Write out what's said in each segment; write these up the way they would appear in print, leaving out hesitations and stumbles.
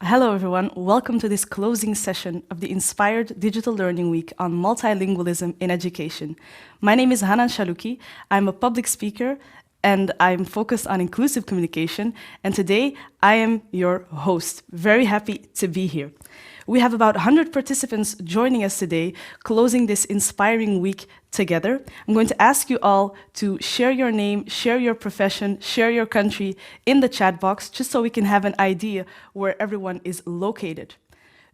Hello, everyone. Welcome to this closing session of the Inspired Digital Learning Week on Multilingualism in Education. My name is Hanan Shaluki. I'm a public speaker and I'm focused on inclusive communication. And today I am your host. Very happy to be here. We have about 100 participants joining us today, closing this inspiring week together. I'm going to ask you all to share your name, share your profession, share your country in the chat box, just so we can have an idea where everyone is located.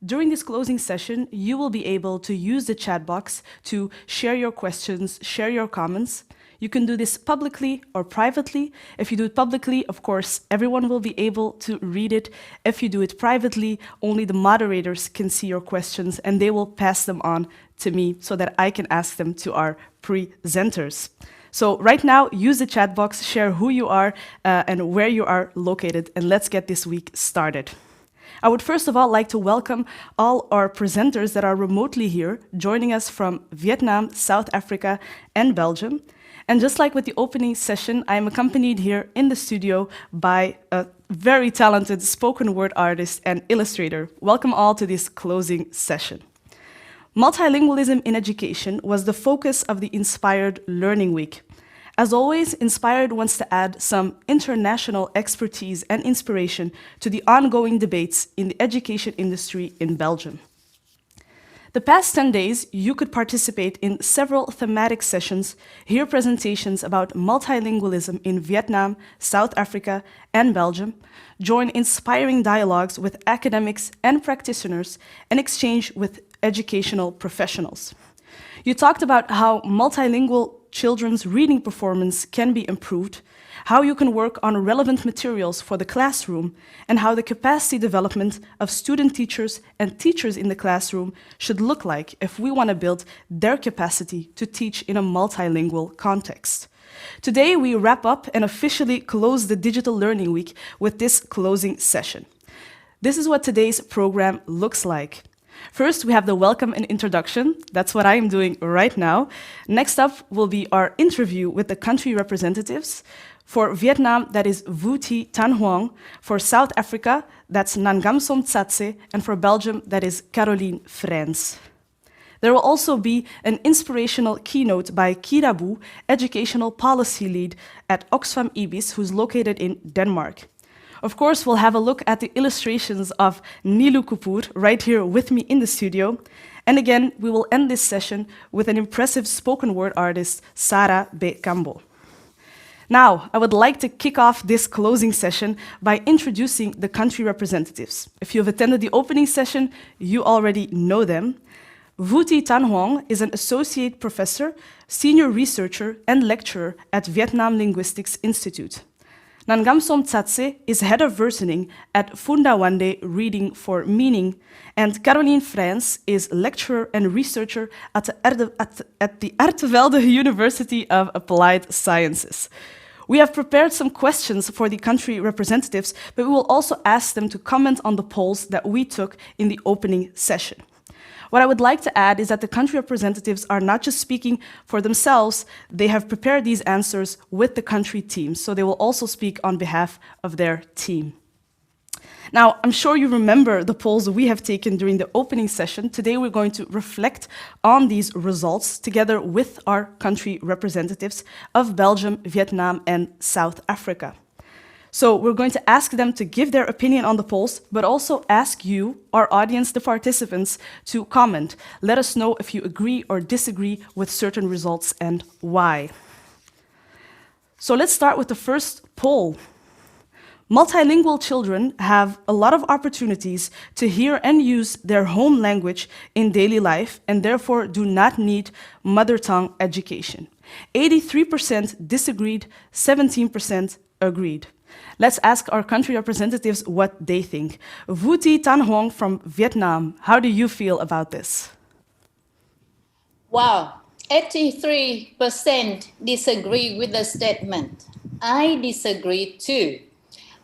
During this closing session, you will be able to use the chat box to share your questions, share your comments. You can do this publicly or privately. If you do it publicly, of course, everyone will be able to read it. If you do it privately, only the moderators can see your questions and they will pass them on to me so that I can ask them to our presenters. So right now, use the chat box, share who you are and where you are located, and let's get this week started. I would first of all like to welcome all our presenters that are remotely here, joining us from Vietnam, South Africa, and Belgium. And just like with the opening session, I am accompanied here in the studio by a very talented spoken word artist and illustrator. Welcome all to this closing session. Multilingualism in education was the focus of the Inspired Learning Week. As always, Inspired wants to add some international expertise and inspiration to the ongoing debates in the education industry in Belgium. The past 10 days, you could participate in several thematic sessions, hear presentations about multilingualism in Vietnam, South Africa, and Belgium, join inspiring dialogues with academics and practitioners, and exchange with educational professionals. You talked about how multilingual children's reading performance can be improved, how you can work on relevant materials for the classroom, and how the capacity development of student teachers and teachers in the classroom should look like if we want to build their capacity to teach in a multilingual context. Today, we wrap up and officially close the Digital Learning Week with this closing session. This is what today's program looks like. First, we have the welcome and introduction. That's what I am doing right now. Next up will be our interview with the country representatives. For Vietnam, that is Vu Thi Tan Hoang. For South Africa, that's Nangam Som Tsatse. And for Belgium, that is Caroline Frans. There will also be an inspirational keynote by Kira Bu, Educational Policy Lead at Oxfam IBIS, who's located in Denmark. Of course, we'll have a look at the illustrations of Nilu Kapoor right here with me in the studio. And again, we will end this session with an impressive spoken word artist, Sarah B. Cambo. Now, I would like to kick off this closing session by introducing the country representatives. If you've attended the opening session, you already know them. Vu Thi Tan Hoang is an associate professor, senior researcher, and lecturer at Vietnam Linguistics Institute. Nangam Som Tsatse is head of versioning at Funda Wande Reading for Meaning, and Caroline Frans is lecturer and researcher at the Ertevelde University of Applied Sciences. We have prepared some questions for the country representatives, but we will also ask them to comment on the polls that we took in the opening session. What I would like to add is that the country representatives are not just speaking for themselves, they have prepared these answers with the country team, so they will also speak on behalf of their team. Now, I'm sure you remember the polls we have taken during the opening session. Today, we're going to reflect on these results together with our country representatives of Belgium, Vietnam, and South Africa. So we're going to ask them to give their opinion on the polls, but also ask you, our audience, the participants, to comment. Let us know if you agree or disagree with certain results and why. So let's start with the first poll. Multilingual children have a lot of opportunities to hear and use their home language in daily life and therefore do not need mother tongue education. 83% disagreed, 17% agreed. Let's ask our country representatives what they think. Vu Thi Tan Hoang from Vietnam, how do you feel about this? Wow, 83% disagree with the statement. I disagree too.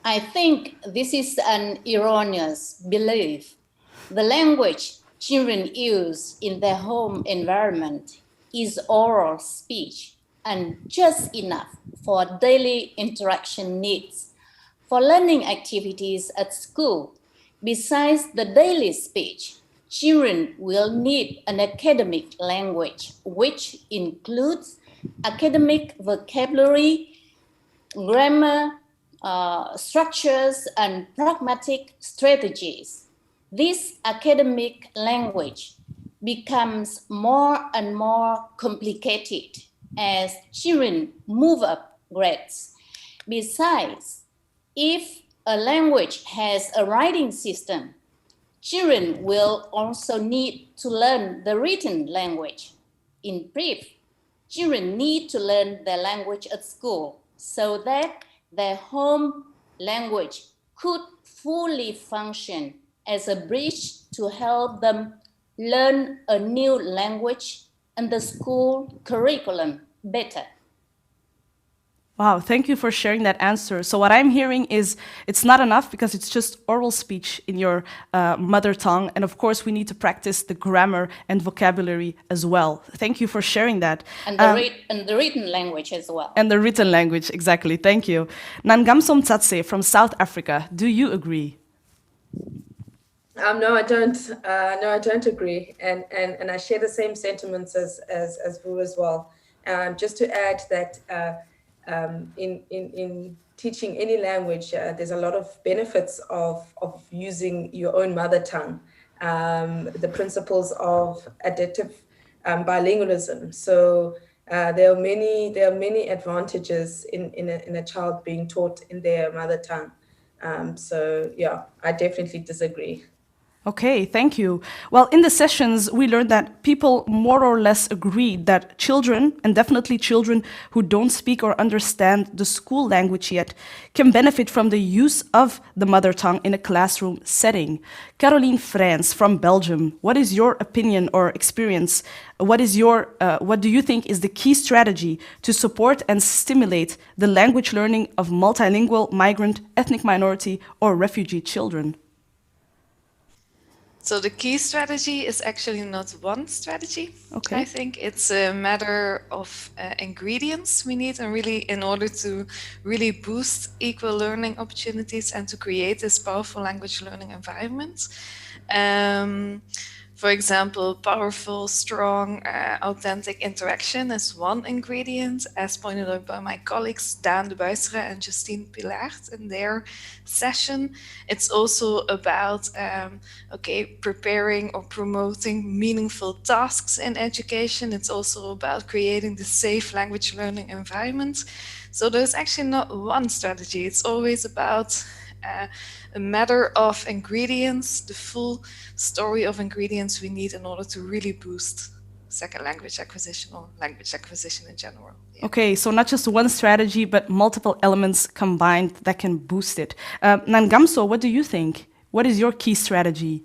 I think this is an erroneous belief. The language children use in their home environment is oral speech and just enough for daily interaction needs. For learning activities at school, Besides the daily speech, children will need an academic language, which includes academic vocabulary, grammar, structures, and pragmatic strategies. This academic language becomes more and more complicated as children move up grades. Besides, if a language has a writing system, children will also need to learn the written language. In brief, children need to learn their language at school so that their home language could fully function as a bridge to help them learn a new language and the school curriculum better. Wow, thank you for sharing that answer. So what I'm hearing is it's not enough because it's just oral speech in your mother tongue. And of course, we need to practice the grammar and vocabulary as well. Thank you for sharing that. And the written language as well. And the written language, exactly. Thank you. Nangamsom Tsatse from South Africa, do you agree? No, I don't. No, I don't agree, and I share the same sentiments as Vu as well. Just to add that in teaching any language, there's a lot of benefits of using your own mother tongue. The principles of adaptive bilingualism. So there are many advantages in a child being taught in their mother tongue. So yeah, I definitely disagree. Okay, thank you. Well, in the sessions, we learned that people more or less agreed that children, and definitely children who don't speak or understand the school language yet, can benefit from the use of the mother tongue in a classroom setting. Caroline Frans from Belgium, what is your opinion or experience? What do you think is the key strategy to support and stimulate the language learning of multilingual, migrant, ethnic minority, or refugee children? So the key strategy is actually not one strategy. Okay. I think it's a matter of ingredients we need and really in order to really boost equal learning opportunities and to create this powerful language learning environment. For example, powerful, strong, authentic interaction is one ingredient, as pointed out by my colleagues Daan de Buisere and Justine Pilaert in their session. It's also about preparing or promoting meaningful tasks in education. It's also about creating the safe language learning environment. So there's actually not one strategy. It's always about a matter of ingredients, the full story of ingredients we need in order to really boost second language acquisition or language acquisition in general. Yeah. Okay, so not just one strategy, but multiple elements combined that can boost it. Nangamso, what do you think? What is your key strategy?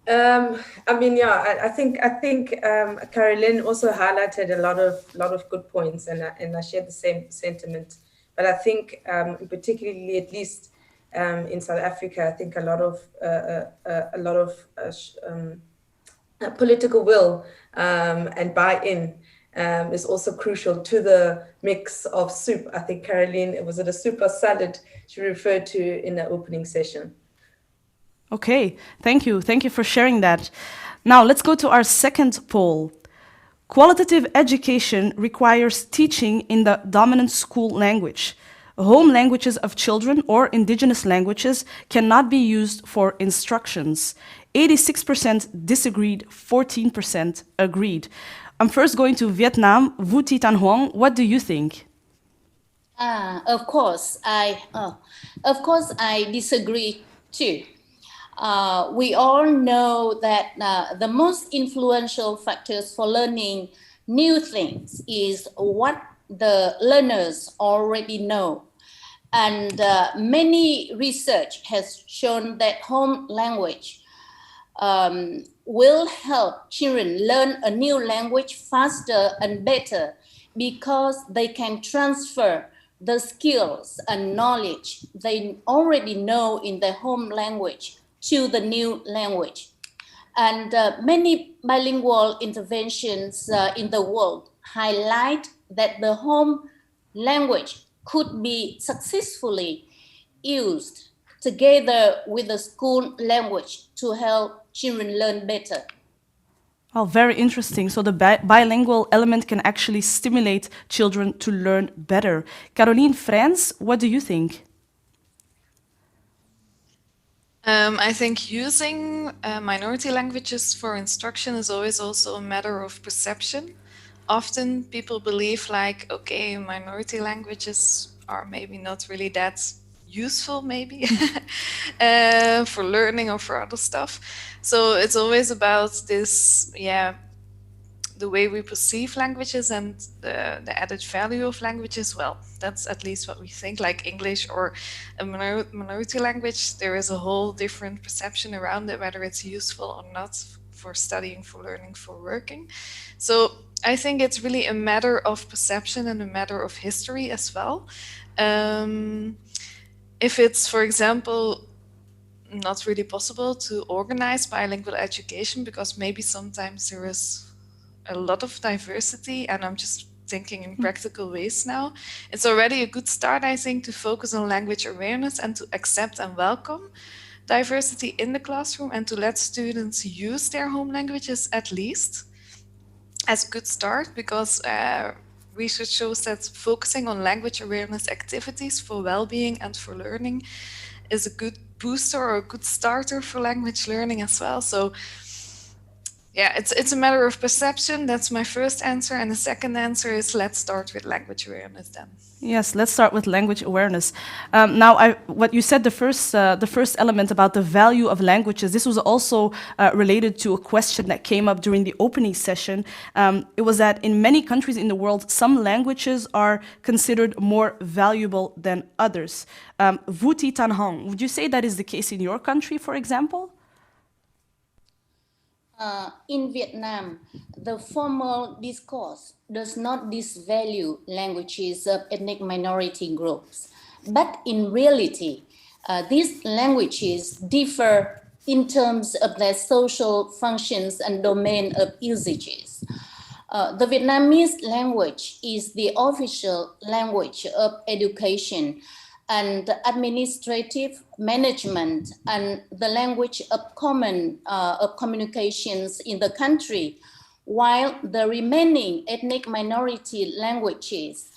I think Caroline also highlighted a lot of good points, and I share the same sentiment. But I think, particularly at least in South Africa, I think a lot of political will and buy-in is also crucial to the mix of soup. I think Caroline, was it a soup or salad she referred to in the opening session? Okay, thank you. Thank you for sharing that. Now let's go to our second poll. Qualitative education requires teaching in the dominant school language. Home languages of children or indigenous languages cannot be used for instructions. 86% disagreed, 14% agreed. I'm first going to Vietnam. Vu Thi Tan Huong, what do you think? Of course, I disagree too. We all know that the most influential factors for learning new things is what the learners already know. And many research has shown that home language will help children learn a new language faster and better because they can transfer the skills and knowledge they already know in their home language to the new language. And many bilingual interventions in the world highlight that the home language could be successfully used together with the school language to help children learn better. Oh, very interesting. So the bilingual element can actually stimulate children to learn better. Caroline Frans, what do you think? I think using minority languages for instruction is always also a matter of perception. Often people believe like, okay, minority languages are maybe not really that useful, maybe for learning or for other stuff. So it's always about this, the way we perceive languages and the added value of languages. Well, that's at least what we think. Like English or a minority language, there is a whole different perception around it, whether it's useful or not for studying, for learning, for working. So I think it's really a matter of perception and a matter of history as well. If it's, for example, not really possible to organize bilingual education because maybe sometimes there is a lot of diversity, and I'm just thinking in practical ways now. It's already a good start, I think, to focus on language awareness and to accept and welcome diversity in the classroom and to let students use their home languages at least as a good start, because research shows that focusing on language awareness activities for well-being and for learning is a good booster or a good starter for language learning as well. So yeah, it's a matter of perception. That's my first answer. And the second answer is let's start with language awareness then. Yes, let's start with language awareness. Now, what you said, the first element about the value of languages, this was also related to a question that came up during the opening session. It was that in many countries in the world, some languages are considered more valuable than others. Vuti Tan Hong, would you say that is the case in your country, for example? In Vietnam, the formal discourse does not disvalue languages of ethnic minority groups. But in reality, these languages differ in terms of their social functions and domain of usages. The Vietnamese language is the official language of education and administrative management and the language of communications in the country, while the remaining ethnic minority languages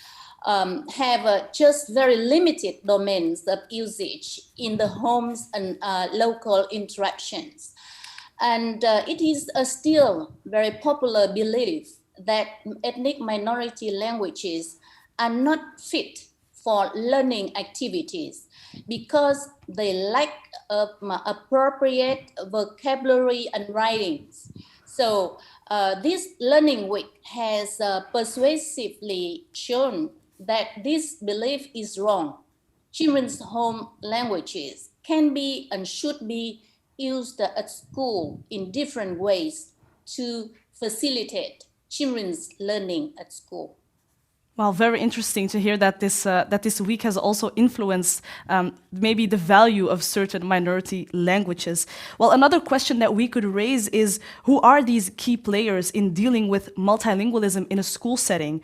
have just very limited domains of usage in the homes and local interactions. And it is a still very popular belief that ethnic minority languages are not fit for learning activities because they lack appropriate vocabulary and writings. So this learning week has persuasively shown that this belief is wrong. Children's home languages can be and should be used at school in different ways to facilitate children's learning at school. Well, very interesting to hear that this week has also influenced maybe the value of certain minority languages. Well, another question that we could raise is, who are these key players in dealing with multilingualism in a school setting?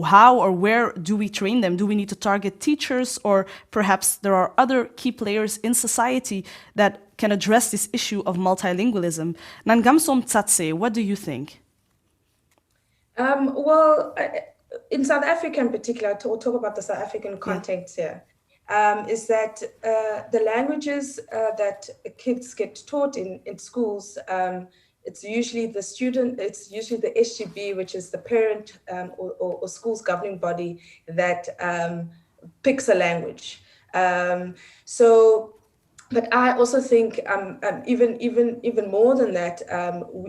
How or where do we train them? Do we need to target teachers, or perhaps there are other key players in society that can address this issue of multilingualism? Nangamsom Tsatse, what do you think? In South Africa in particular, I'll talk about the South African context here, is that the languages that kids get taught in schools, it's usually the SGB, which is the parent or school's governing body that picks a language. But I also think even more than that,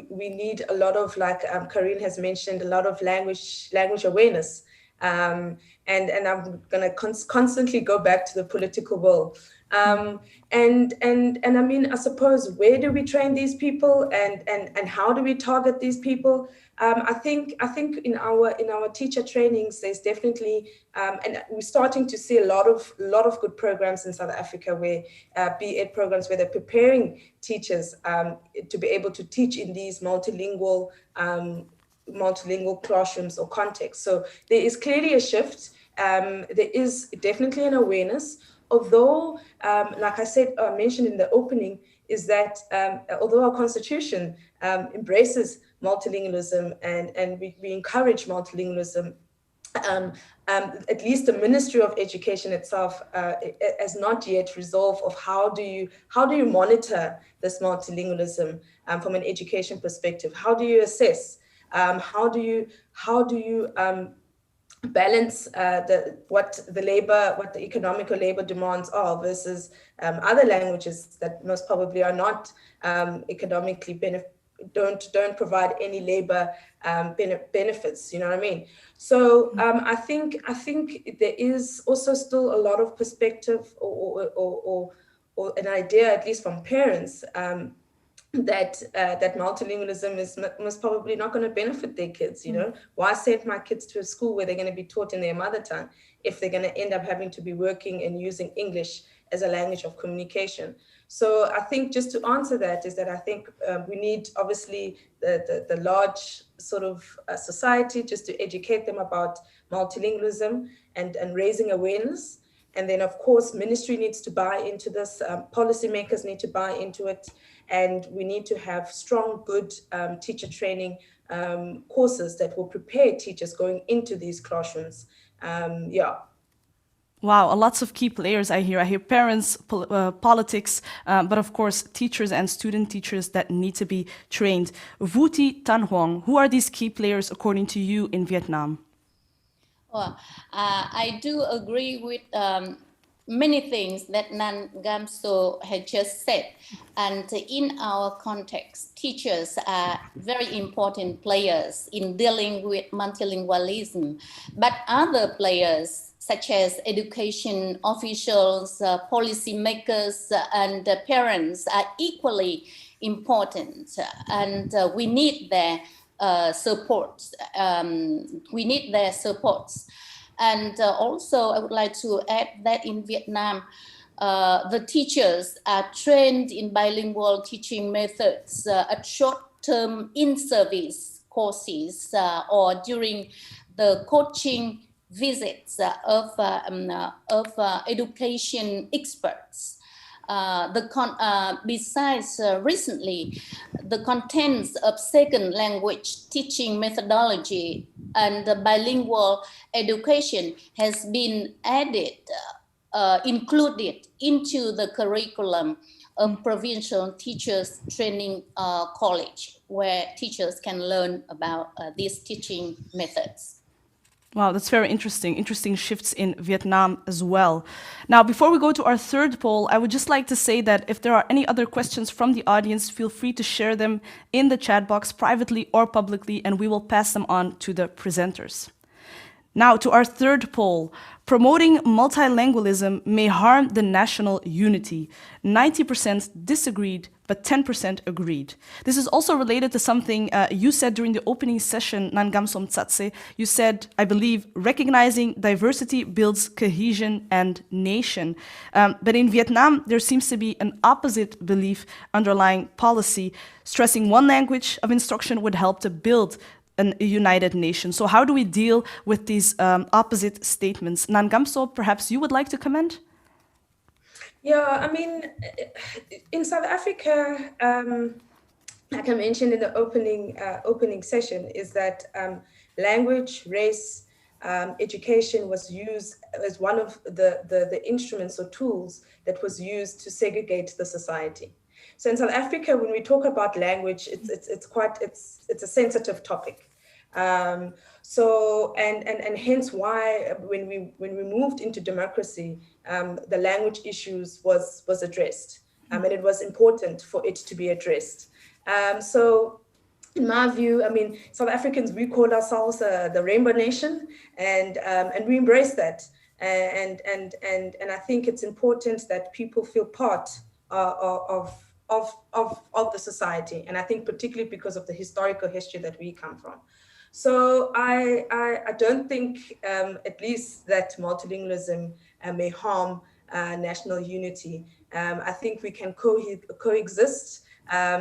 we need a lot of, like Karine has mentioned, a lot of language awareness. And I'm going to constantly go back to the political will. And I mean, I suppose, where do we train these people, and how do we target these people? I think in our teacher trainings, there's definitely and we're starting to see a lot of good programs in South Africa, where BEd programs where they're preparing teachers to be able to teach in these multilingual classrooms or contexts. So there is clearly a shift. There is definitely an awareness although, like I said, mentioned in the opening, is that although our constitution embraces multilingualism and we encourage multilingualism, at least the Ministry of Education itself has not yet resolved of how do you monitor this multilingualism from an education perspective? How do you assess? How do you balance what the economic or labor demands are versus other languages that most probably are not economically don't provide any labor benefits, you know what I mean? So I think there is also still a lot of perspective or an idea, at least from parents, that multilingualism is most probably not going to benefit their kids. You know, why send my kids to a school where they're going to be taught in their mother tongue if they're going to end up having to be working and using English as a language of communication? So I think just to answer that is that I think we need obviously the large sort of society just to educate them about multilingualism and raising awareness. And then, of course, ministry needs to buy into this, policymakers need to buy into it, and we need to have strong, good teacher training courses that will prepare teachers going into these classrooms. Wow, lots of key players I hear. I hear parents, politics, but of course teachers and student teachers that need to be trained. Vuti Tan Hoang, who are these key players according to you in Vietnam? Well, I do agree with many things that Nan Gamso had just said. And in our context, teachers are very important players in dealing with multilingualism. But other players, such as education officials, policymakers, and parents, are equally important. And we need their supports. We need their supports. And also, I would like to add that in Vietnam, the teachers are trained in bilingual teaching methods at short-term in-service courses or during the coaching visits of education experts. Besides, recently, the contents of second language teaching methodology and the bilingual education has been added, included into the curriculum of provincial teachers training college, where teachers can learn about these teaching methods. Wow, that's very interesting. Interesting shifts in Vietnam as well. Now, before we go to our third poll, I would just like to say that if there are any other questions from the audience, feel free to share them in the chat box privately or publicly, and we will pass them on to the presenters. Now, to our third poll. Promoting multilingualism may harm the national unity. 90% disagreed, but 10% agreed. This is also related to something you said during the opening session, Nangamsom Tsatse. You said, I believe, recognizing diversity builds cohesion and nation. But in Vietnam, there seems to be an opposite belief underlying policy, stressing one language of instruction would help to build a united nation. So how do we deal with these opposite statements? Nangamso, perhaps you would like to comment? Yeah, I mean, in South Africa, like I mentioned in the opening session, is that language, race, education was used as one of the instruments or tools that was used to segregate the society. So in South Africa, when we talk about language, it's a sensitive topic. So hence why when we moved into democracy, the language issues was addressed, and it was important for it to be addressed. So in my view, I mean, South Africans, we call ourselves the Rainbow Nation, and we embrace that. And I think it's important that people feel part of the society, and I think particularly because of the historical history that we come from. So I don't think, at least, that multilingualism may harm national unity. I think we can coexist,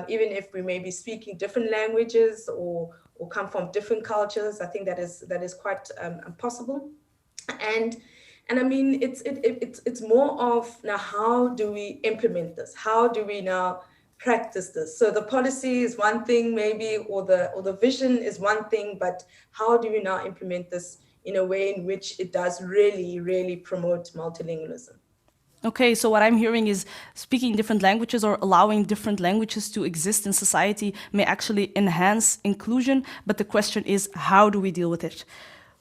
even if we may be speaking different languages or come from different cultures. I think that is quite possible. And And I mean, it's more of now, how do we implement this? How do we now practice this? So the policy is one thing, maybe, or the vision is one thing, but how do we now implement this in a way in which it does really, really promote multilingualism? Okay, so what I'm hearing is speaking different languages or allowing different languages to exist in society may actually enhance inclusion, but the question is, how do we deal with it?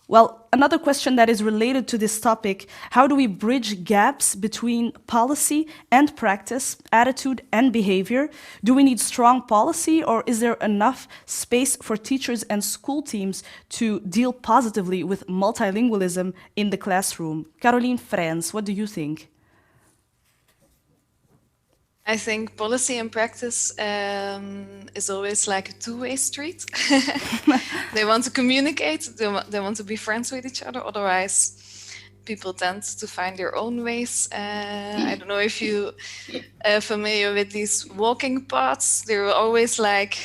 Well, another question that is related to this topic: how do we bridge gaps between policy and practice, attitude and behavior? Do we need strong policy, or is there enough space for teachers and school teams to deal positively with multilingualism in the classroom? Caroline Frans, what do you think? I think policy and practice is always like a two-way street. They want to communicate, they want to be friends with each other. Otherwise, people tend to find their own ways. I don't know if you are familiar with these walking paths. There were always like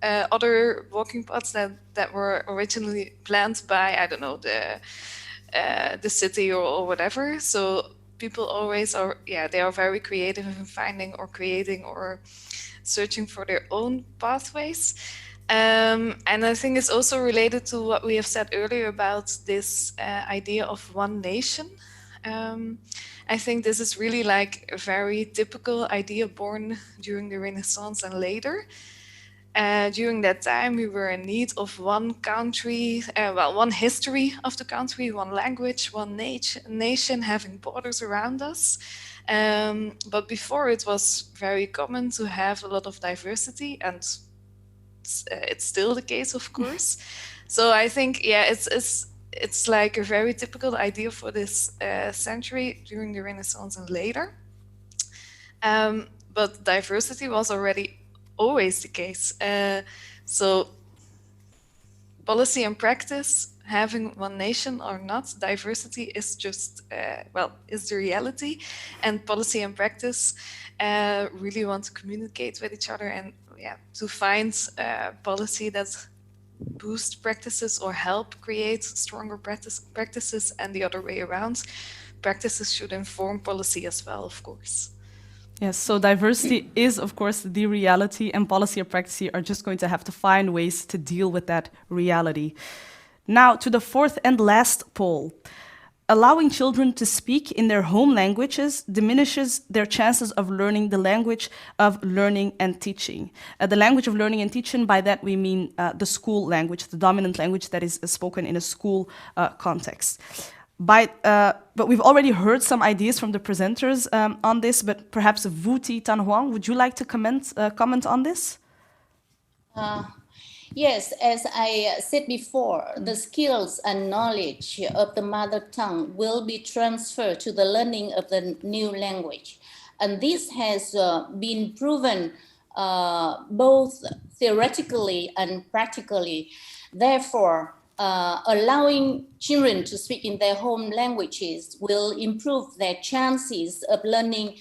other walking paths that were originally planned by, I don't know, the city or whatever. So people always are, they are very creative in finding or creating or searching for their own pathways. And I think it's also related to what we have said earlier about this idea of one nation. I think this is really like a very typical idea born during the Renaissance and later. During that time, we were in need of one country, one history of the country, one language, one nation having borders around us. But before, it was very common to have a lot of diversity, and it's still the case, of course. So I think, it's like a very typical idea for this century during the Renaissance and later. But diversity was already always the case. So policy and practice, having one nation or not, diversity is just, is the reality. And policy and practice really want to communicate with each other and to find policy that boost practices or help create stronger practices, and the other way around. Practices should inform policy as well, of course. Yes, so diversity is, of course, the reality, and policy or practice are just going to have to find ways to deal with that reality. Now, to the fourth and last poll. Allowing children to speak in their home languages diminishes their chances of learning the language of learning and teaching. The language of learning and teaching, by that we mean the school language, the dominant language that is spoken in a school context. But we've already heard some ideas from the presenters on this, but perhaps Vuti Tan Huang, would you like to comment on this? Yes, as I said before, the skills and knowledge of the mother tongue will be transferred to the learning of the new language. And this has been proven both theoretically and practically. Therefore, allowing children to speak in their home languages will improve their chances of learning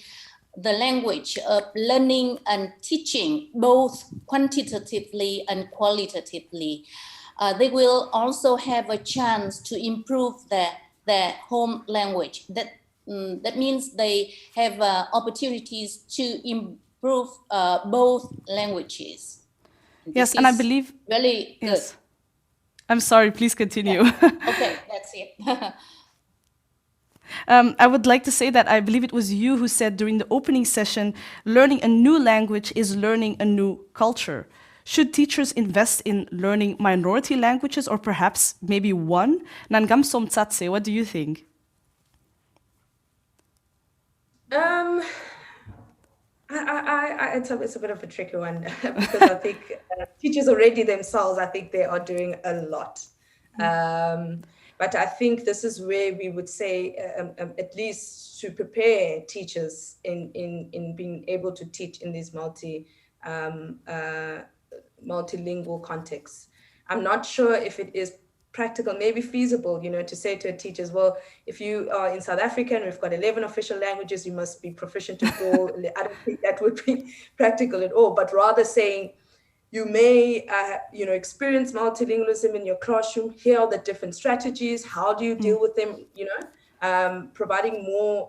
the language, of learning and teaching, both quantitatively and qualitatively. They will also have a chance to improve their home language. That means they have opportunities to improve both languages. Yes, and I believe... Really good. Yes. I'm sorry, please continue. Okay, that's it. I would like to say that I believe it was you who said during the opening session, learning a new language is learning a new culture. Should teachers invest in learning minority languages, or perhaps maybe one? Nangamsom Tsatse, what do you think? It's a bit of a tricky one because I think teachers already themselves, I think they are doing a lot. But I think this is where we would say, at least to prepare teachers in being able to teach in these multilingual contexts. I'm not sure if it is practical, maybe feasible, to say to teachers, well, if you are in South Africa and we've got 11 official languages, you must be proficient in all. I don't think that would be practical at all, but rather saying, you may, experience multilingualism in your classroom. Here are the different strategies. How do you deal with them? providing more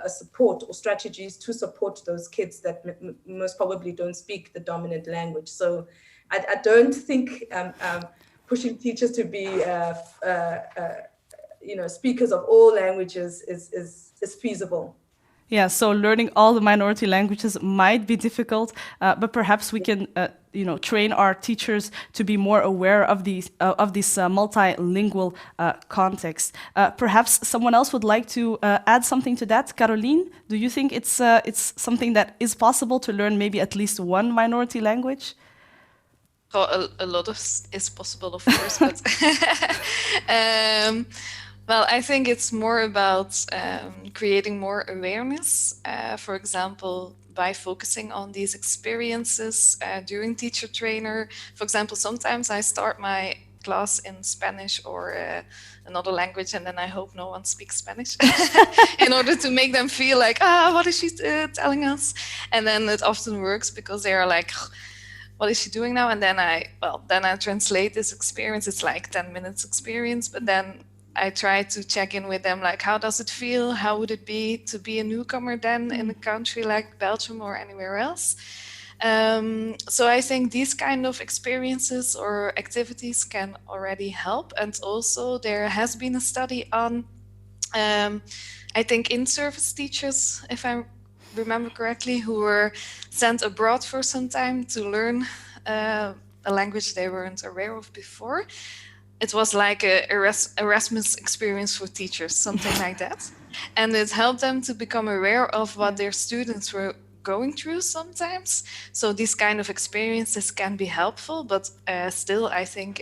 support or strategies to support those kids that most probably don't speak the dominant language. So I don't think pushing teachers to be speakers of all languages is feasible. Yeah, so learning all the minority languages might be difficult, but perhaps we can, train our teachers to be more aware of these multilingual context. Perhaps someone else would like to add something to that. Caroline, do you think it's something that is possible to learn maybe at least one minority language? Well, a lot of is possible, of course, but well, I think it's more about creating more awareness. For example, by focusing on these experiences during teacher trainer. For example, sometimes I start my class in Spanish or another language, and then I hope no one speaks Spanish in order to make them feel like, what is she telling us? And then it often works because they are like, what is she doing now? And then I translate this experience. It's like 10 minutes experience, but then I try to check in with them, like, how does it feel? How would it be to be a newcomer then in a country like Belgium or anywhere else? So I think these kind of experiences or activities can already help. And also there has been a study on, I think, in-service teachers, if I remember correctly, who were sent abroad for some time to learn a language they weren't aware of before. It was like a Erasmus experience for teachers, something like that. And it helped them to become aware of what their students were going through sometimes. So these kind of experiences can be helpful, but still, I think,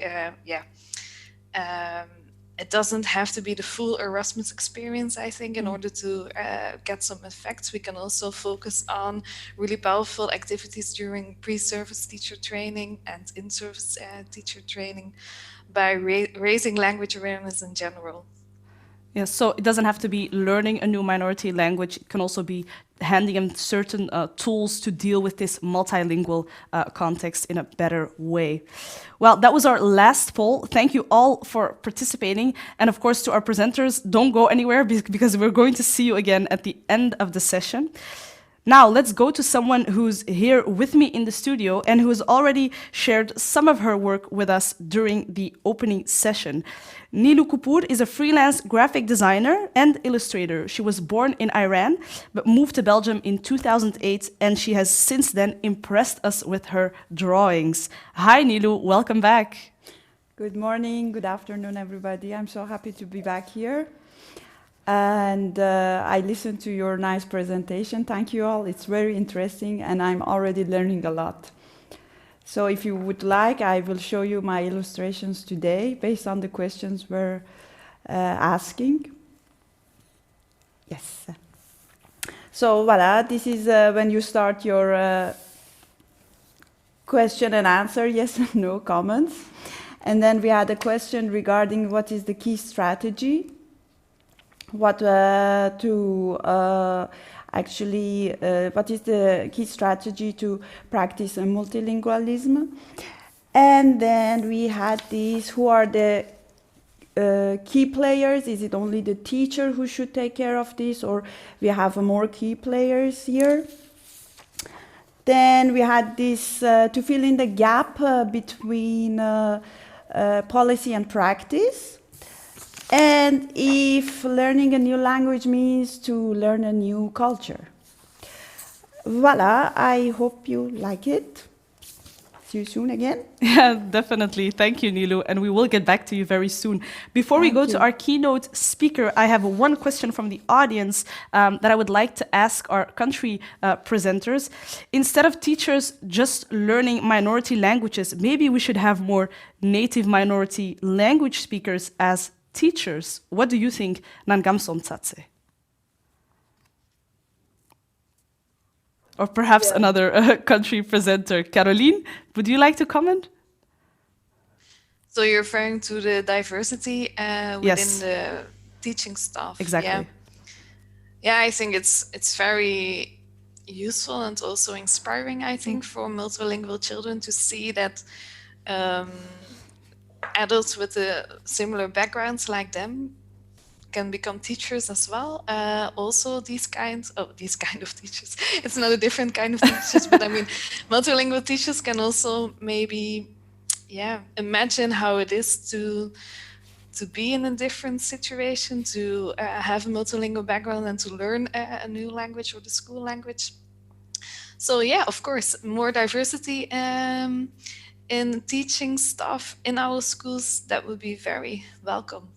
it doesn't have to be the full Erasmus experience, I think. In order to get some effects, we can also focus on really powerful activities during pre-service teacher training and in-service teacher training by raising language awareness in general. Yes, so it doesn't have to be learning a new minority language. It can also be handing them certain tools to deal with this multilingual context in a better way. Well, that was our last poll. Thank you all for participating. And of course, to our presenters, don't go anywhere because we're going to see you again at the end of the session. Now, let's go to someone who's here with me in the studio and who has already shared some of her work with us during the opening session. Nilu Kapoor is a freelance graphic designer and illustrator. She was born in Iran, but moved to Belgium in 2008, and she has since then impressed us with her drawings. Hi, Nilu, welcome back. Good morning, good afternoon, everybody. I'm so happy to be back here. And I listened to your nice presentation. Thank you all. It's very interesting, and I'm already learning a lot. So if you would like, I will show you my illustrations today based on the questions we're asking. Yes. So voila, this is when you start your question and answer, yes and no comments. And then we had a question regarding what is the key strategy. What is the key strategy to practice a multilingualism? And then we had these, who are the key players? Is it only the teacher who should take care of this, or we have more key players here? Then we had this to fill in the gap between policy and practice. And if learning a new language means to learn a new culture. Voila, I hope you like it. See you soon again. Yeah, definitely. Thank you, Nilu. And we will get back to you very soon. Before we go to our keynote speaker, I have one question from the audience that I would like to ask our country presenters. Instead of teachers just learning minority languages, maybe we should have more native minority language speakers as teachers. What do you think, Nangamson Tsatse? Or perhaps another country presenter. Caroline, would you like to comment? So you're referring to the diversity within the teaching staff. Exactly. Yeah, I think it's very useful and also inspiring, I think, for multilingual children to see that adults with similar backgrounds like them can become teachers as well. Also, these kind of teachers. It's not a different kind of teachers, but I mean, multilingual teachers can also maybe, imagine how it is to be in a different situation, to have a multilingual background and to learn a new language or the school language. So yeah, of course, more diversity in teaching stuff in our schools, that would be very welcome.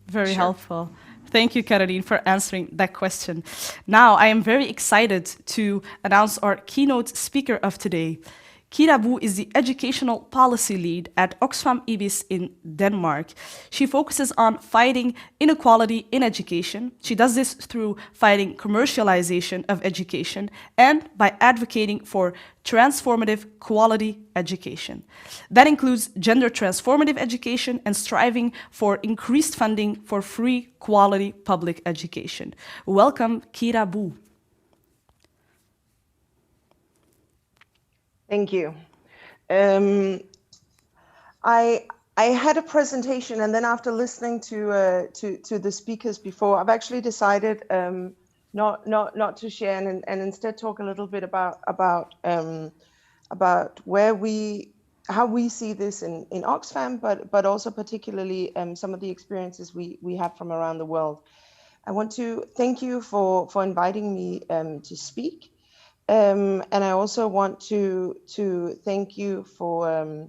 Very Sure. helpful. Thank you, Caroline, for answering that question. Now, I am very excited to announce our keynote speaker of today. Kira Wu is the educational policy lead at Oxfam IBIS in Denmark. She focuses on fighting inequality in education. She does this through fighting commercialization of education and by advocating for transformative quality education. That includes gender transformative education and striving for increased funding for free quality public education. Welcome, Kira Wu. Thank you. I had a presentation, and then after listening to the speakers before, I've actually decided not to share and instead talk a little bit about how we see this in Oxfam, but also particularly some of the experiences we have from around the world. I want to thank you for inviting me to speak. And I also want to thank you for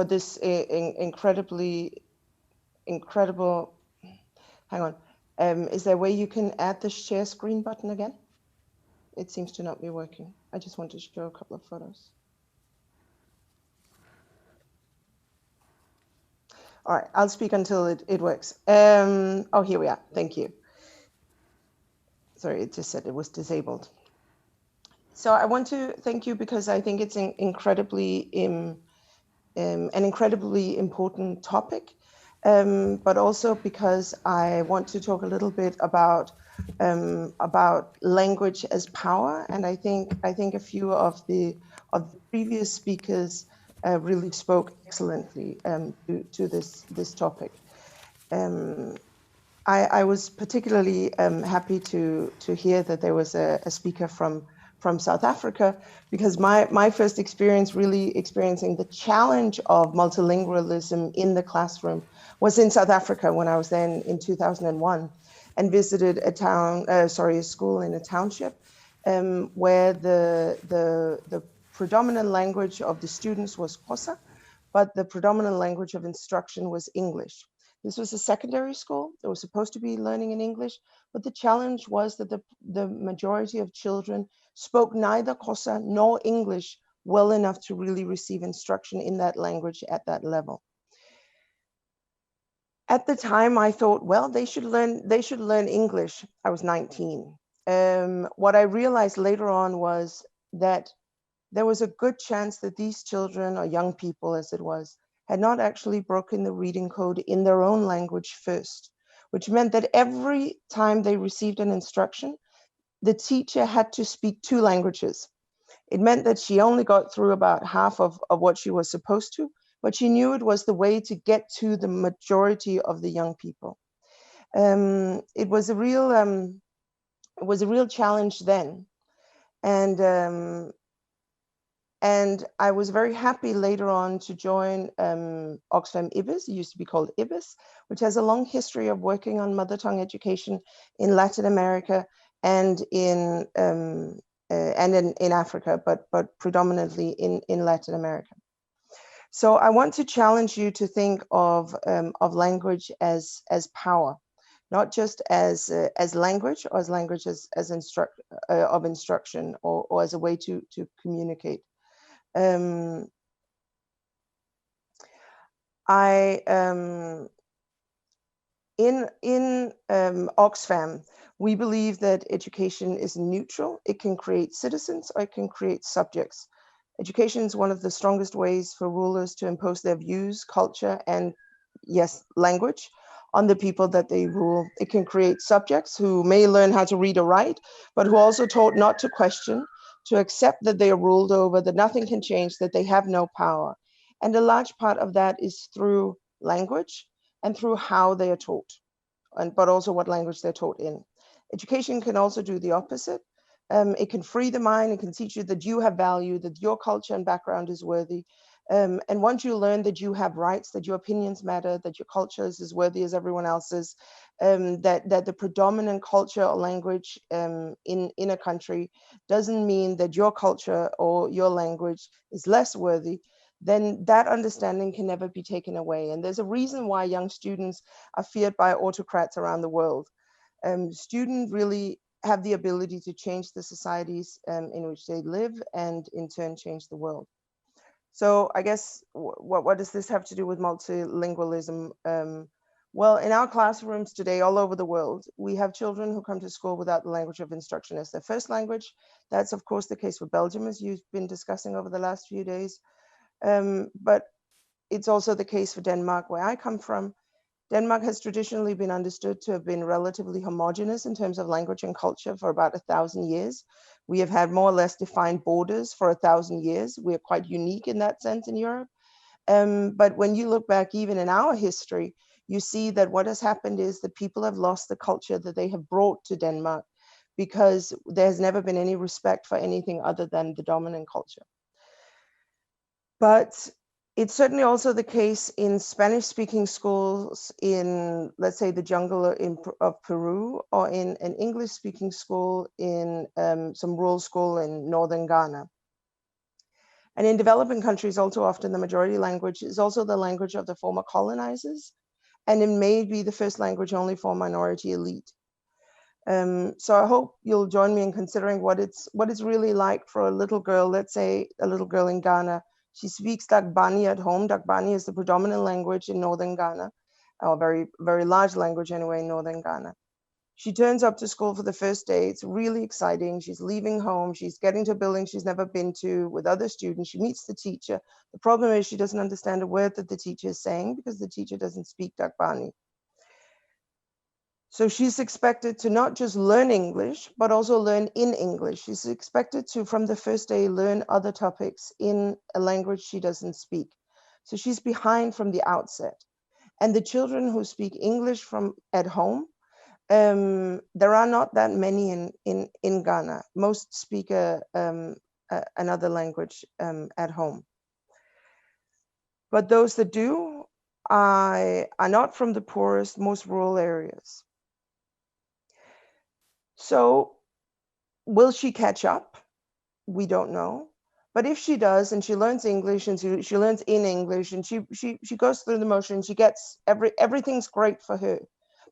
this incredible. Hang on, is there a way you can add the share screen button again? It seems to not be working. I just want to show a couple of photos. All right, I'll speak until it works. Oh, here we are. Thank you. Sorry, it just said it was disabled. So I want to thank you because I think it's an incredibly important topic, but also because I want to talk a little bit about language as power, and I think a few of the previous speakers really spoke excellently to this topic. I was particularly happy to hear that there was a speaker from South Africa, because my first experience really experiencing the challenge of multilingualism in the classroom was in South Africa when I was there in 2001 and visited a school in a township where the predominant language of the students was Xhosa, but the predominant language of instruction was English. This was a secondary school. They were supposed to be learning in English, but the challenge was that the majority of children spoke neither Xhosa nor English well enough to really receive instruction in that language at that level. At the time, I thought, well, they should learn English. I was 19. What I realized later on was that there was a good chance that these children, or young people as it was, had not actually broken the reading code in their own language first, which meant that every time they received an instruction, the teacher had to speak two languages. It meant that she only got through about half of what she was supposed to, but she knew it was the way to get to the majority of the young people. It was a real challenge then. And I was very happy later on to join Oxfam IBIS, it used to be called IBIS, which has a long history of working on mother tongue education in Latin America and in Africa, but predominantly in Latin America. So I want to challenge you to think of language as power, not just as language or as language of instruction or as a way to communicate. In Oxfam, we believe that education is neutral. It can create citizens or it can create subjects. Education is one of the strongest ways for rulers to impose their views, culture, and yes, language on the people that they rule. It can create subjects who may learn how to read or write, but who are also taught not to question, to accept that they are ruled over, that nothing can change, that they have no power. And a large part of that is through language, and through how they are taught, but also what language they're taught in. Education can also do the opposite. It can free the mind, it can teach you that you have value, that your culture and background is worthy. And once you learn that you have rights, that your opinions matter, that your culture is as worthy as everyone else's, that the predominant culture or language in a country doesn't mean that your culture or your language is less worthy, then that understanding can never be taken away. And there's a reason why young students are feared by autocrats around the world. Students really have the ability to change the societies in which they live and in turn change the world. So I guess what does this have to do with multilingualism? Well, in our classrooms today all over the world, we have children who come to school without the language of instruction as their first language. That's of course the case for Belgium, as you've been discussing over the last few days. But it's also the case for Denmark, where I come from. Denmark has traditionally been understood to have been relatively homogeneous in terms of language and culture for about 1,000 years. We have had more or less defined borders for 1,000 years. We are quite unique in that sense in Europe. But when you look back even in our history, you see that what has happened is that people have lost the culture that they have brought to Denmark because there has never been any respect for anything other than the dominant culture. But it's certainly also the case in Spanish-speaking schools in, let's say, the jungle of Peru, or in an English-speaking school in some rural school in northern Ghana. And in developing countries, also often the majority language is also the language of the former colonizers, and it may be the first language only for a minority elite. So I hope you'll join me in considering what it's really like for a little girl, let's say a little girl in Ghana. She speaks Dagbani at home. Dagbani is the predominant language in northern Ghana, or very, very large language anyway in northern Ghana. She turns up to school for the first day. It's really exciting. She's leaving home. She's getting to a building she's never been to with other students. She meets the teacher. The problem is she doesn't understand a word that the teacher is saying because the teacher doesn't speak Dagbani. So she's expected to not just learn English, but also learn in English. She's expected to, from the first day, learn other topics in a language she doesn't speak. So she's behind from the outset. And the children who speak English from at home, there are not that many in Ghana. Most speak another language at home. But those that do are not from the poorest, most rural areas. So will she catch up? We don't know. But if she does, and she learns English, and she learns in English, and she goes through the motion, she gets everything's great for her.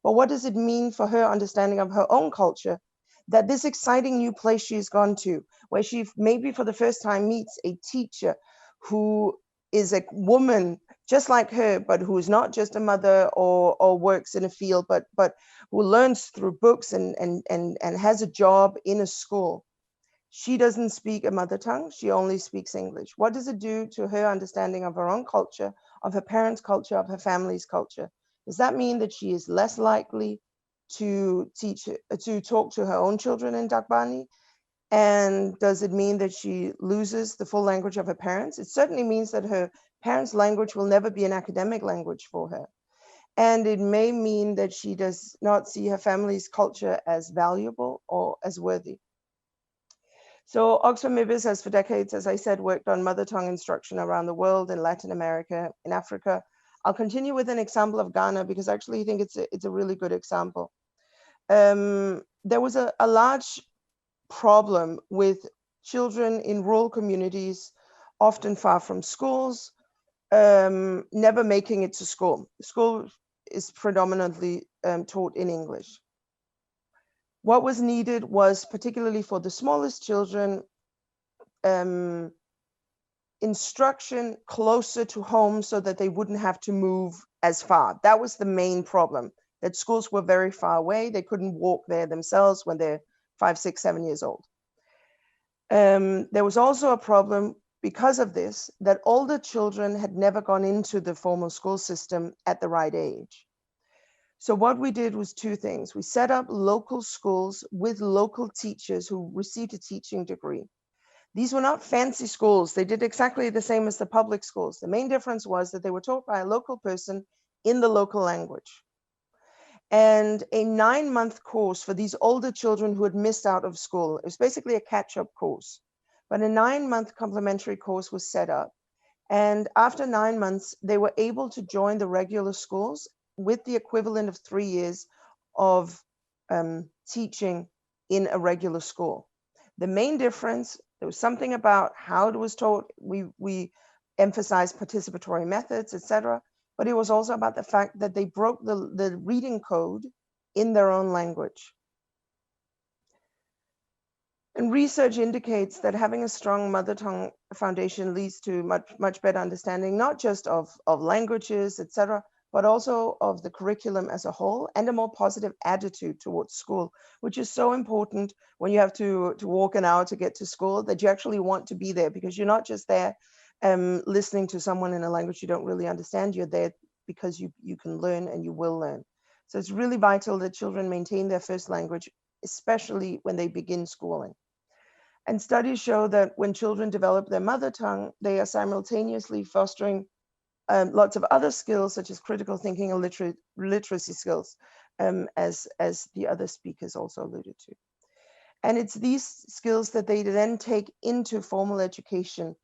But what does it mean for her understanding of her own culture, that this exciting new place she's gone to, where she maybe for the first time meets a teacher who is a woman just like her, but who is not just a mother or works in a field, but who learns through books and has a job in a school. She doesn't speak a mother tongue. She only speaks English. What does it do to her understanding of her own culture, of her parents' culture, of her family's culture? Does that mean that she is less likely to talk to her own children in Dagbani? And does it mean that she loses the full language of her parents? It certainly means that her parents' language will never be an academic language for her. And it may mean that she does not see her family's culture as valuable or as worthy. So Oxfam IBIS has for decades, as I said, worked on mother tongue instruction around the world, in Latin America, in Africa. I'll continue with an example of Ghana because I actually think it's a really good example. There was a large problem with children in rural communities, often far from schools, never making it to school. School is predominantly taught in English. What was needed was, particularly for the smallest children, instruction closer to home so that they wouldn't have to move as far. That was the main problem, that schools were very far away. They couldn't walk there themselves when they're 5, 6, 7 years old. There was also a problem because of this, that older children had never gone into the formal school system at the right age. So what we did was two things. We set up local schools with local teachers who received a teaching degree. These were not fancy schools. They did exactly the same as the public schools. The main difference was that they were taught by a local person in the local language. And a 9-month course for these older children who had missed out of school. It was basically a catch-up course, but a 9-month complementary course was set up. And after 9 months, they were able to join the regular schools with the equivalent of 3 years of teaching in a regular school. The main difference, there was something about how it was taught. We emphasized participatory methods, etc. But it was also about the fact that they broke the reading code in their own language. And research indicates that having a strong mother tongue foundation leads to much better understanding, not just of languages, etc., but also of the curriculum as a whole, and a more positive attitude towards school, which is so important when you have to walk an hour to get to school, that you actually want to be there, because you're not just there listening to someone in a language you don't really understand. You're there because you can learn, and you will learn. So it's really vital that children maintain their first language, especially when they begin schooling. And studies show that when children develop their mother tongue, they are simultaneously fostering lots of other skills, such as critical thinking and literacy skills, as the other speakers also alluded to. And it's these skills that they then take into formal education.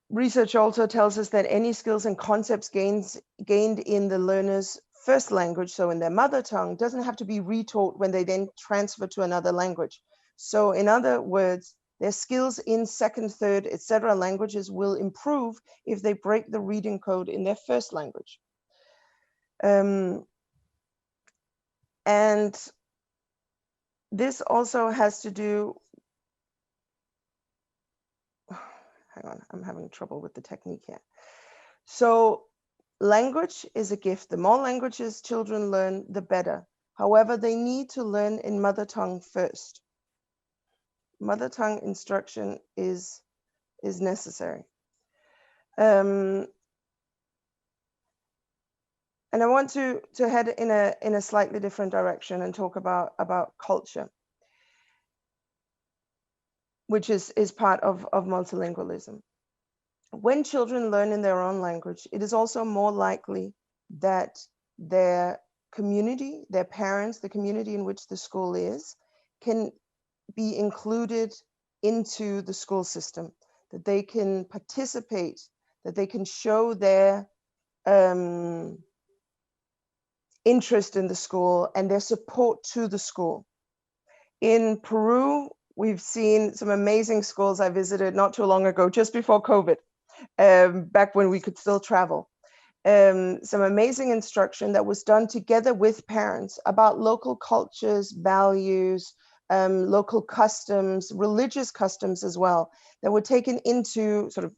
Research also tells us that any skills and concepts gained in the learner's first language, so in their mother tongue, doesn't have to be retaught when they then transfer to another language. So in other words, their skills in second, third, etc. languages will improve if they break the reading code in their first language. And this also has to do, hang on, I'm having trouble with the technique here. So language is a gift. The more languages children learn, the better. However, they need to learn in mother tongue first. Mother tongue instruction is necessary. And I want to head in a slightly different direction and talk about culture, which is part of multilingualism. When children learn in their own language, it is also more likely that their community, their parents, the community in which the school is, can be included into the school system, that they can participate, that they can show their interest in the school and their support to the school. In Peru, we've seen some amazing schools I visited not too long ago, just before COVID, back when we could still travel. Some amazing instruction that was done together with parents about local cultures, values, local customs, religious customs as well, that were taken into sort of,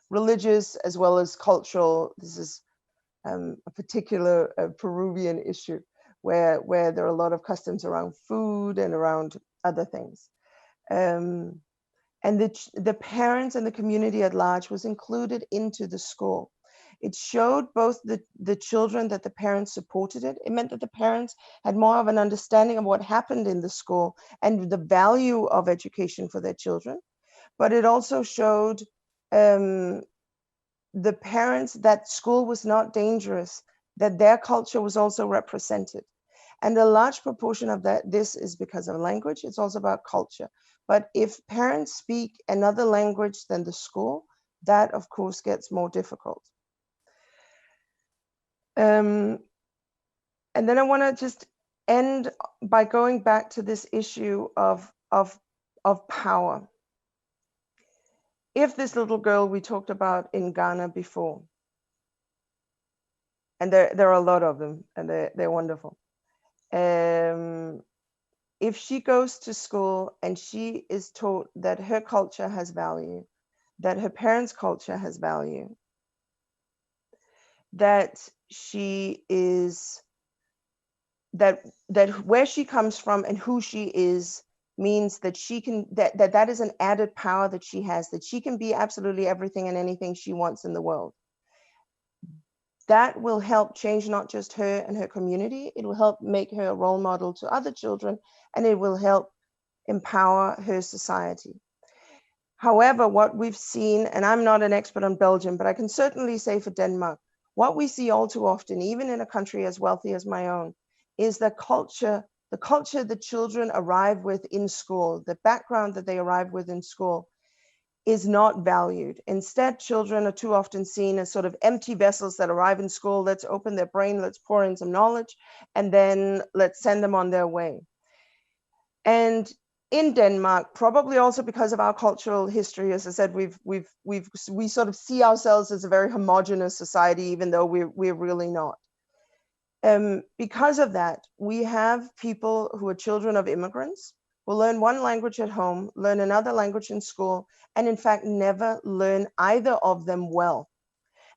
religious as well as cultural. This is a particular Peruvian issue where there are a lot of customs around food and around other things. And the parents and the community at large was included into the school. It showed both the children that the parents supported it. It meant that the parents had more of an understanding of what happened in the school and the value of education for their children. But it also showed the parents that school was not dangerous, that their culture was also represented. And a large proportion of this is because of language. It's also about culture. But if parents speak another language than the school, that of course gets more difficult. And then I want to just end by going back to this issue of power. If this little girl we talked about in Ghana before, and there are a lot of them, and they're wonderful. If she goes to school and she is taught that her culture has value, that her parents' culture has value, that she is, that where she comes from and who she is means that she can, that is an added power that she has, that she can be absolutely everything and anything she wants in the world. That will help change not just her and her community, it will help make her a role model to other children, and it will help empower her society. However, what we've seen, and I'm not an expert on Belgium, but I can certainly say for Denmark, what we see all too often, even in a country as wealthy as my own, is the culture that children arrive with in school, the background that they arrive with in school, is not valued. Instead, children are too often seen as sort of empty vessels that arrive in school. Let's open their brain, let's pour in some knowledge, and then let's send them on their way. And in Denmark, probably also because of our cultural history, as I said, we sort of see ourselves as a very homogenous society, even though we're really not. Because of that, we have people who are children of immigrants who learn one language at home, learn another language in school, and in fact never learn either of them well.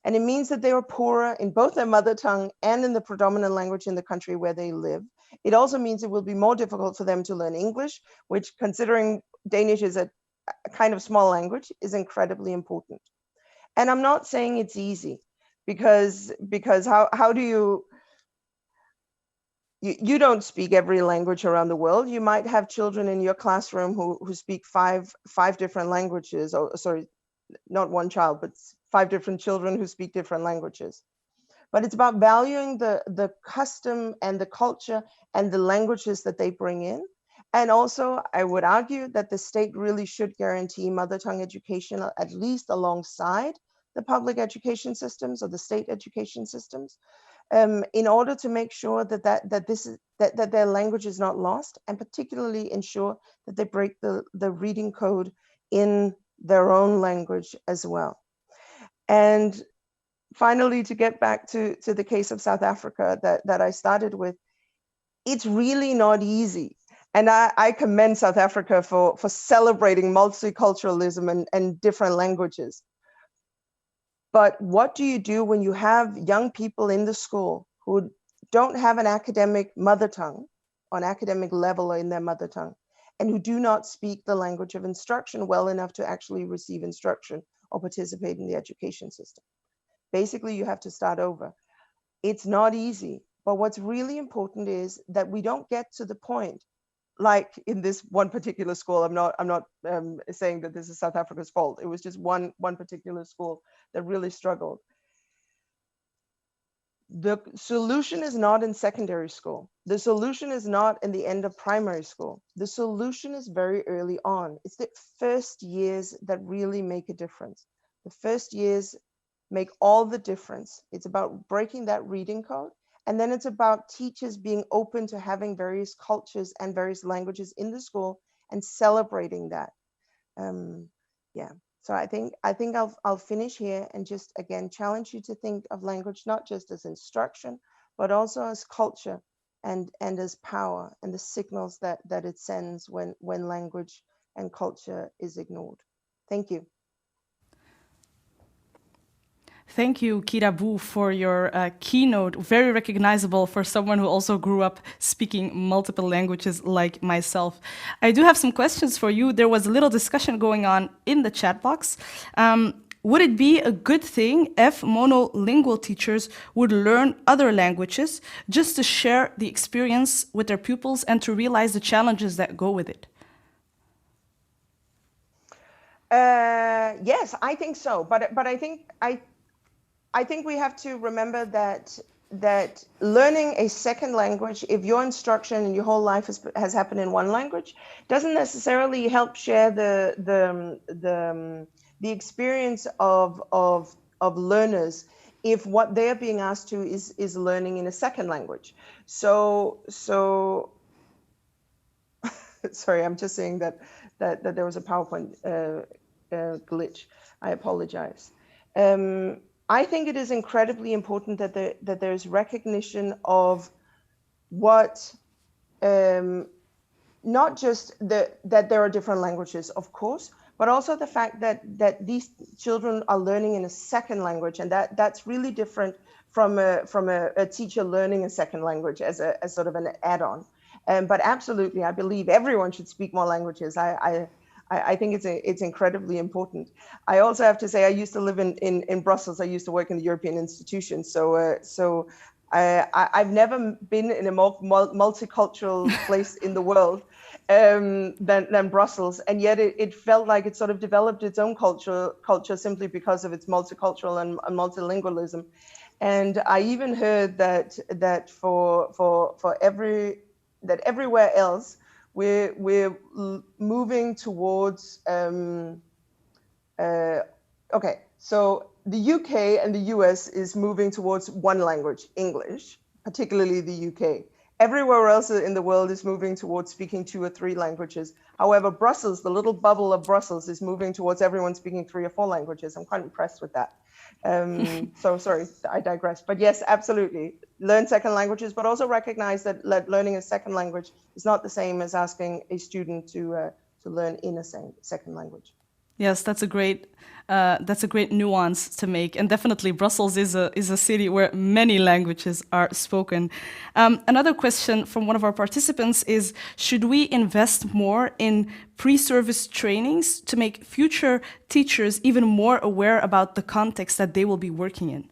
And it means that they are poorer in both their mother tongue and in the predominant language in the country where they live. It also means it will be more difficult for them to learn English, which, considering Danish is a kind of small language, is incredibly important. And I'm not saying it's easy, because how do you don't speak every language around the world. You might have children in your classroom who speak five different languages, or sorry, not one child, but 5 different children who speak different languages. But it's about valuing the custom and the culture and the languages that they bring in. And also, I would argue that the state really should guarantee mother tongue education, at least alongside the public education systems or the state education systems, in order to make sure that their language is not lost, and particularly ensure that they break the reading code in their own language as well. And finally, to get back to the case of South Africa that I started with, it's really not easy. And I commend South Africa for celebrating multiculturalism and different languages. But what do you do when you have young people in the school who don't have an academic mother tongue, on academic level in their mother tongue, and who do not speak the language of instruction well enough to actually receive instruction or participate in the education system? Basically, you have to start over. It's not easy, but what's really important is that we don't get to the point, like in this one particular school. I'm not saying that this is South Africa's fault. It was just one particular school that really struggled. The solution is not in secondary school. The solution is not in the end of primary school. The solution is very early on. It's the first years that really make a difference. The first years make all the difference. It's about breaking that reading code. And then it's about teachers being open to having various cultures and various languages in the school and celebrating that. Yeah. So I think I'll finish here and just again challenge you to think of language not just as instruction, but also as culture and as power and the signals that it sends when language and culture is ignored. Thank you. Thank you, Kirabu, for your keynote. Very recognizable for someone who also grew up speaking multiple languages like myself. I do have some questions for you. There was a little discussion going on in the chat box. Would it be a good thing if monolingual teachers would learn other languages just to share the experience with their pupils and to realize the challenges that go with it? Yes, I think so. But I think we have to remember that learning a second language, if your instruction and your whole life has happened in one language, doesn't necessarily help share the experience of learners if what they're being asked to is learning in a second language. So sorry, I'm just saying that there was a PowerPoint glitch. I apologize. I think it is incredibly important that there's recognition of what, not just that there are different languages, of course, but also the fact that these children are learning in a second language, and that's really different from a teacher learning a second language as sort of an add-on. But absolutely, I believe everyone should speak more languages. I think it's incredibly important. I also have to say I used to live in Brussels. I used to work in the European institutions. So I've never been in a more multicultural place in the world than Brussels, and yet it felt like it sort of developed its own culture simply because of its multicultural and multilingualism. And I even heard that everywhere else we're moving towards okay, so the UK and the US is moving towards one language, English, particularly the UK. Everywhere else in the world is moving towards speaking 2 or 3 languages. However, Brussels, the little bubble of Brussels, is moving towards everyone speaking 3 or 4 languages. I'm quite impressed with that. So sorry, I digress. But yes, absolutely. Learn second languages, but also recognize that learning a second language is not the same as asking a student to learn in a second language. Yes, that's a great nuance to make, and definitely Brussels is a city where many languages are spoken. Another question from one of our participants is: should we invest more in pre-service trainings to make future teachers even more aware about the context that they will be working in?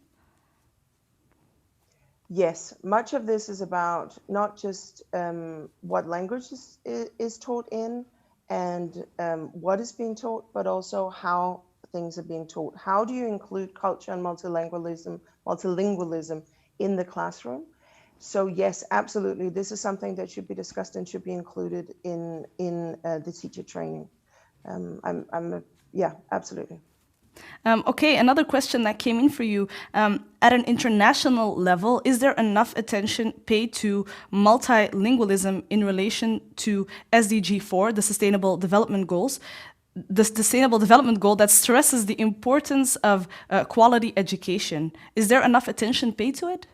Yes, much of this is about not just what language is taught in, and what is being taught, but also how things are being taught. How do you include culture and multilingualism in the classroom? So yes, absolutely, this is something that should be discussed and should be included in the teacher training. Yeah, absolutely. Okay, another question that came in for you. At an international level, is there enough attention paid to multilingualism in relation to SDG 4, the Sustainable Development Goals? The Sustainable Development Goal that stresses the importance of quality education. Is there enough attention paid to it?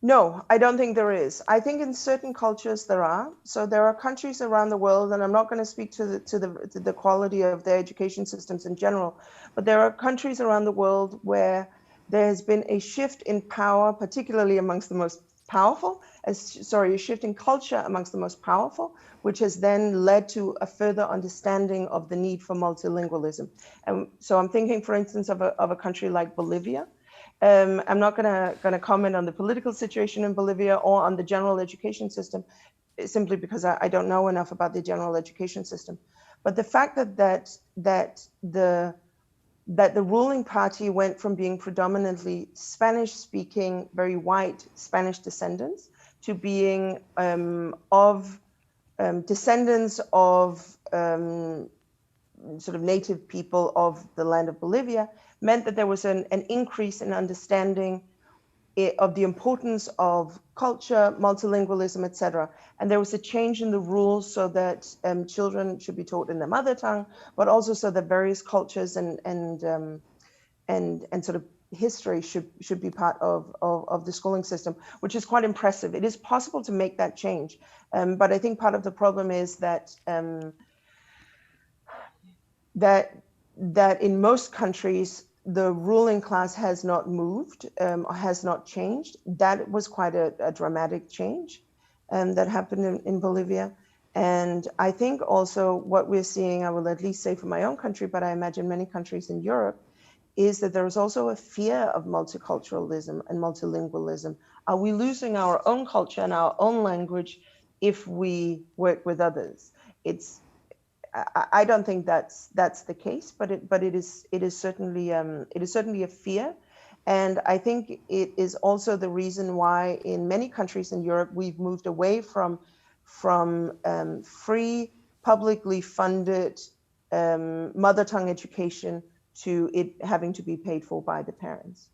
No, I don't think there is. I think in certain cultures there are. So there are countries around the world, and I'm not going to speak to the quality of their education systems in general, but there are countries around the world where there has been a shift in power, particularly amongst the most powerful, a shift in culture amongst the most powerful, which has then led to a further understanding of the need for multilingualism. And so I'm thinking, for instance, of a country like Bolivia. I'm not going to comment on the political situation in Bolivia or on the general education system, simply because I don't know enough about the general education system. But the fact that the ruling party went from being predominantly Spanish-speaking, very white Spanish descendants, to being descendants of sort of native people of the land of Bolivia, meant that there was an increase in understanding of the importance of culture, multilingualism, etc. And there was a change in the rules so that children should be taught in their mother tongue, but also so that various cultures and sort of history should be part of the schooling system, which is quite impressive. It is possible to make that change, but I think part of the problem is that in most countries, the ruling class has not moved, has not changed. That was quite a dramatic change that happened in Bolivia. And I think also what we're seeing, I will at least say for my own country, but I imagine many countries in Europe, is that there is also a fear of multiculturalism and multilingualism. Are we losing our own culture and our own language if we work with others? I don't think that's the case, but it is certainly a fear, and I think it is also the reason why in many countries in Europe we've moved away from free, publicly funded mother tongue education to it having to be paid for by the parents.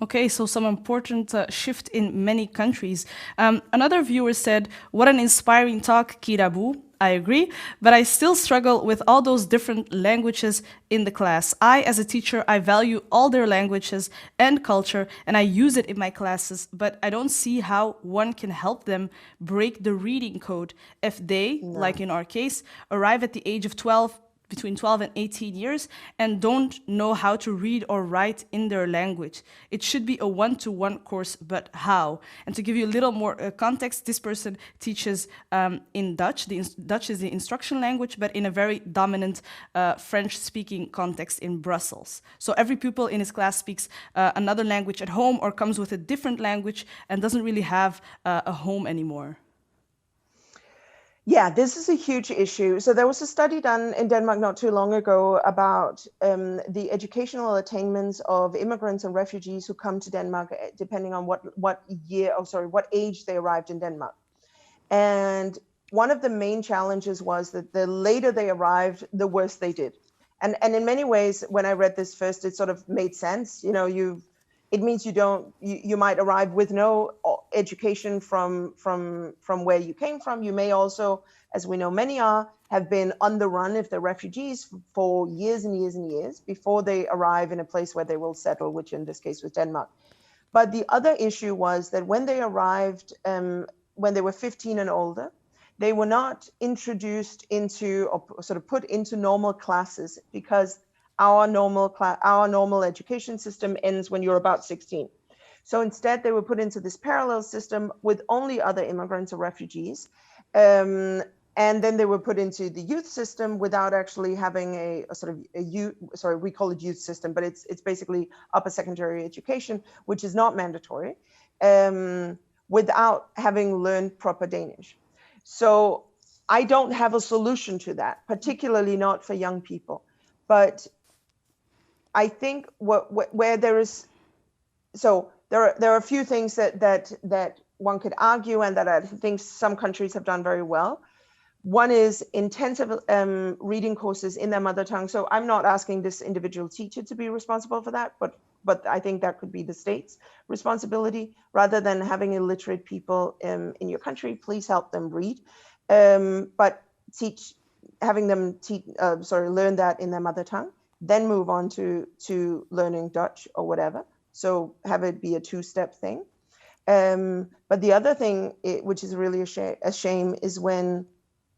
Okay, so some important shift in many countries. Another viewer said, "What an inspiring talk, Kirabu." I agree, but I still struggle with all those different languages in the class. As a teacher, I value all their languages and culture, and I use it in my classes, but I don't see how one can help them break the reading code if they, like in our case, arrive at the age of 12, between 12 and 18 years and don't know how to read or write in their language. It should be a one-to-one course, but how? And to give you a little more context, this person teaches in Dutch. Dutch is the instruction language, but in a very dominant French-speaking context in Brussels. So every pupil in his class speaks another language at home or comes with a different language and doesn't really have a home anymore. Yeah, this is a huge issue. So there was a study done in Denmark not too long ago about the educational attainments of immigrants and refugees who come to Denmark, depending on what age they arrived in Denmark. And one of the main challenges was that the later they arrived, the worse they did. And in many ways, when I read this first, it sort of made sense. You know, it means you might arrive with no education from where you came from. You may also, as we know many are, have been on the run if they're refugees for years and years and years before they arrive in a place where they will settle, which in this case was Denmark. But the other issue was that when they arrived, when they were 15 and older, they were not introduced into or sort of put into normal classes because our normal education system ends when you're about 16. So instead, they were put into this parallel system with only other immigrants or refugees. And then they were put into the youth system without actually having a sort of a youth, sorry, we call it youth system, but it's basically upper secondary education, which is not mandatory, without having learned proper Danish. So I don't have a solution to that, particularly not for young people. But I think where there is, so there are a few things that one could argue and that I think some countries have done very well. One is intensive reading courses in their mother tongue. So I'm not asking this individual teacher to be responsible for that, but I think that could be the state's responsibility rather than having illiterate people in your country. Please help them read, but having them learn that in their mother tongue, then move on to learning Dutch or whatever. So have it be a two-step thing. But the other thing, which is really a shame, is when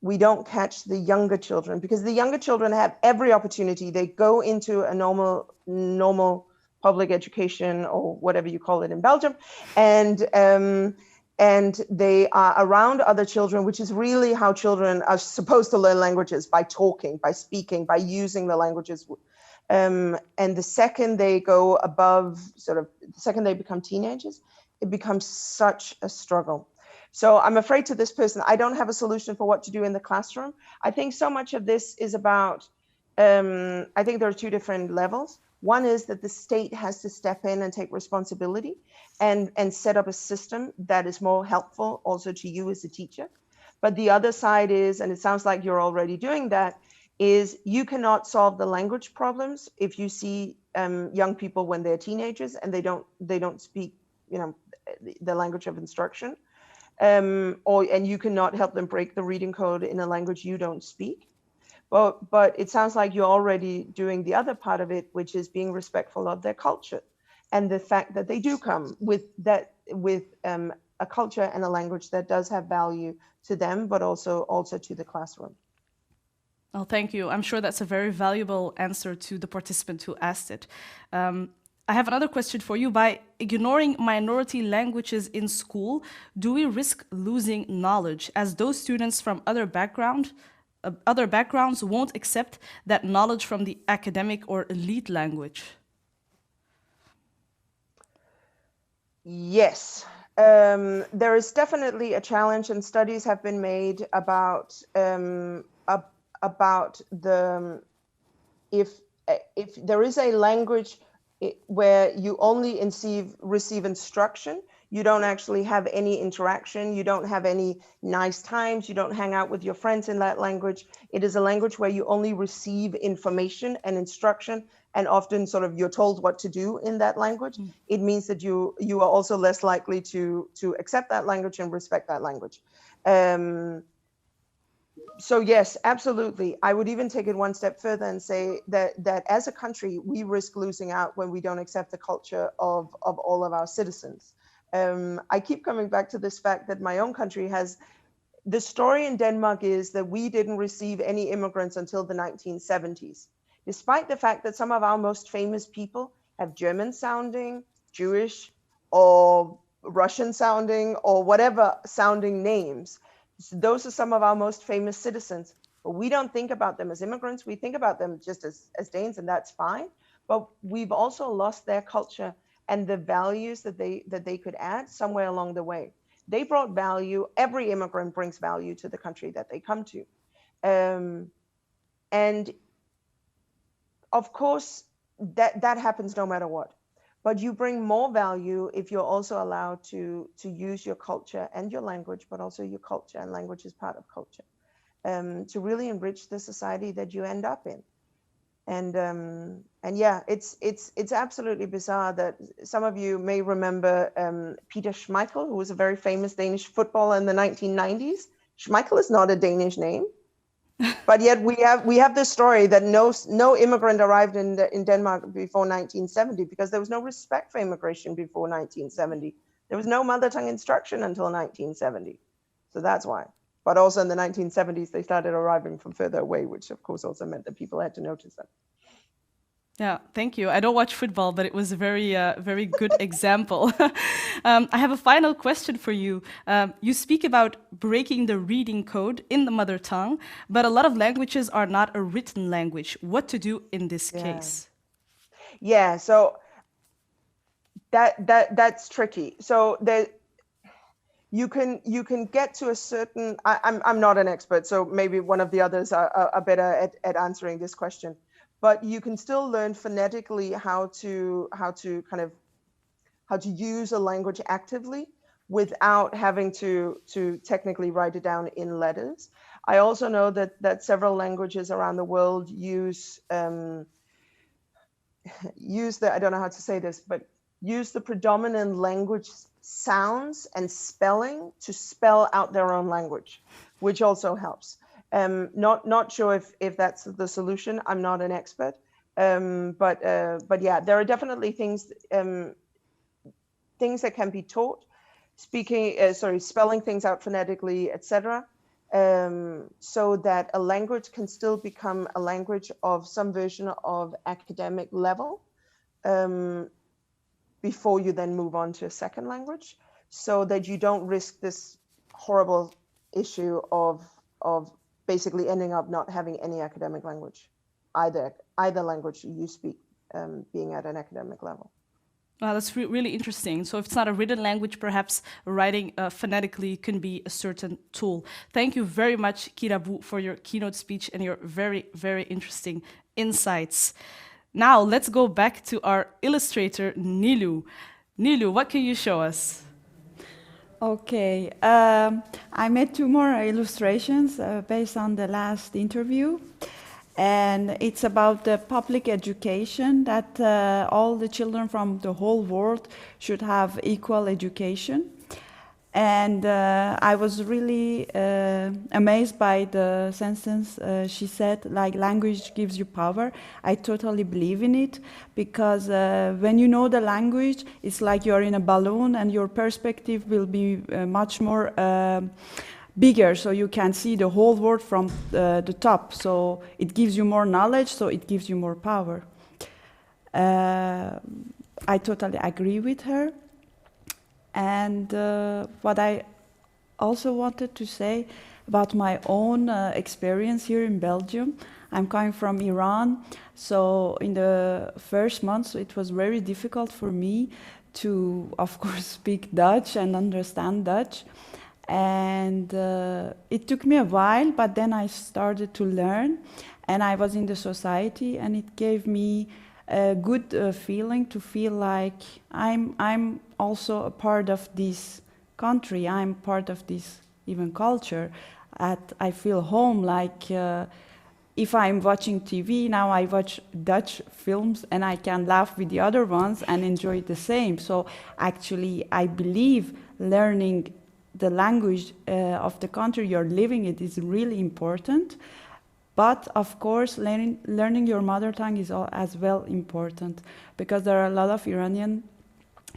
we don't catch the younger children, because the younger children have every opportunity. They go into a normal public education or whatever you call it in Belgium, and they are around other children, which is really how children are supposed to learn languages, by talking, by speaking, by using the languages. And the second they go above, the second they become teenagers, it becomes such a struggle. So I'm afraid to this person, I don't have a solution for what to do in the classroom. I think so much of this is about, I think there are two different levels. One is that the state has to step in and take responsibility and set up a system that is more helpful also to you as a teacher. But the other side is, and it sounds like you're already doing that, is you cannot solve the language problems if you see young people when they're teenagers and they don't speak, the language of instruction. And you cannot help them break the reading code in a language you don't speak. But it sounds like you're already doing the other part of it, which is being respectful of their culture and the fact that they do come with a culture and a language that does have value to them, but also to the classroom. Oh, thank you. I'm sure that's a very valuable answer to the participant who asked it. I have another question for you. By ignoring minority languages in school, do we risk losing knowledge, as those students from other backgrounds won't accept that knowledge from the academic or elite language? Yes, there is definitely a challenge, and studies have been made about if there is a language where you only receive instruction, you don't actually have any interaction, you don't have any nice times, you don't hang out with your friends in that language. It is a language where you only receive information and instruction, and often you're told what to do in that language. It means that you are also less likely to accept that language and respect that language. So yes, absolutely. I would even take it one step further and say that as a country, we risk losing out when we don't accept the culture of all of our citizens. I keep coming back to this fact that my own country has the story in Denmark is that we didn't receive any immigrants until the 1970s, despite the fact that some of our most famous people have German sounding, Jewish, or Russian sounding, or whatever sounding names. Those are some of our most famous citizens, but we don't think about them as immigrants. We think about them just as Danes, and that's fine. But we've also lost their culture and the values that they could add somewhere along the way. They brought value. Every immigrant brings value to the country that they come to. And of course, that happens no matter what. But you bring more value if you're also allowed to use your culture and your language, but also your culture and language is part of culture, to really enrich the society that you end up in. And yeah, it's absolutely bizarre that some of you may remember Peter Schmeichel, who was a very famous Danish footballer in the 1990s. Schmeichel is not a Danish name. But yet we have this story that no immigrant arrived in Denmark before 1970 because there was no respect for immigration before 1970. There was no mother tongue instruction until 1970. So that's why. But also in the 1970s, they started arriving from further away, which of course also meant that people had to notice them. Yeah, thank you. I don't watch football, but it was a very good example. I have a final question for you. You speak about breaking the reading code in the mother tongue, but a lot of languages are not a written language. What to do in this case? Yeah, so that's tricky. So you can get to a certain. I'm not an expert, so maybe one of the others are better at answering this question. But you can still learn phonetically how to use a language actively without having to technically write it down in letters. I also know that several languages around the world use the, I don't know how to say this, but use the predominant language sounds and spelling to spell out their own language, which also helps. Not sure if that's the solution. I'm not an expert, but yeah, there are definitely things that can be taught. Spelling things out phonetically, etc., so that a language can still become a language of some version of academic level, before you then move on to a second language, so that you don't risk this horrible issue of basically ending up not having any academic language, either language you speak, being at an academic level. Wow, that's really interesting. So if it's not a written language, perhaps writing phonetically can be a certain tool. Thank you very much, Kirabu, for your keynote speech and your very, very interesting insights. Now let's go back to our illustrator, Nilu. Nilu, what can you show us? Okay, I made 2 more illustrations based on the last interview, and it's about the public education, that all the children from the whole world should have equal education. And I was really amazed by the sentence she said, like, language gives you power. I totally believe in it, because when you know the language, it's like you're in a balloon and your perspective will be much more bigger, so you can see the whole world from the top. So it gives you more knowledge, so it gives you more power. I totally agree with her. And what I also wanted to say about my own experience here in Belgium, I'm coming from Iran, so in the first months it was very difficult for me to, of course, speak Dutch and understand Dutch. And it took me a while, but then I started to learn, and I was in the society, and it gave me a good feeling to feel like I'm also a part of this country. I'm part of this even culture. I feel home, like if I'm watching TV, now I watch Dutch films and I can laugh with the other ones and enjoy the same. So actually, I believe learning the language of the country you're living in is really important. But of course, learning your mother tongue is as well important, because there are a lot of Iranian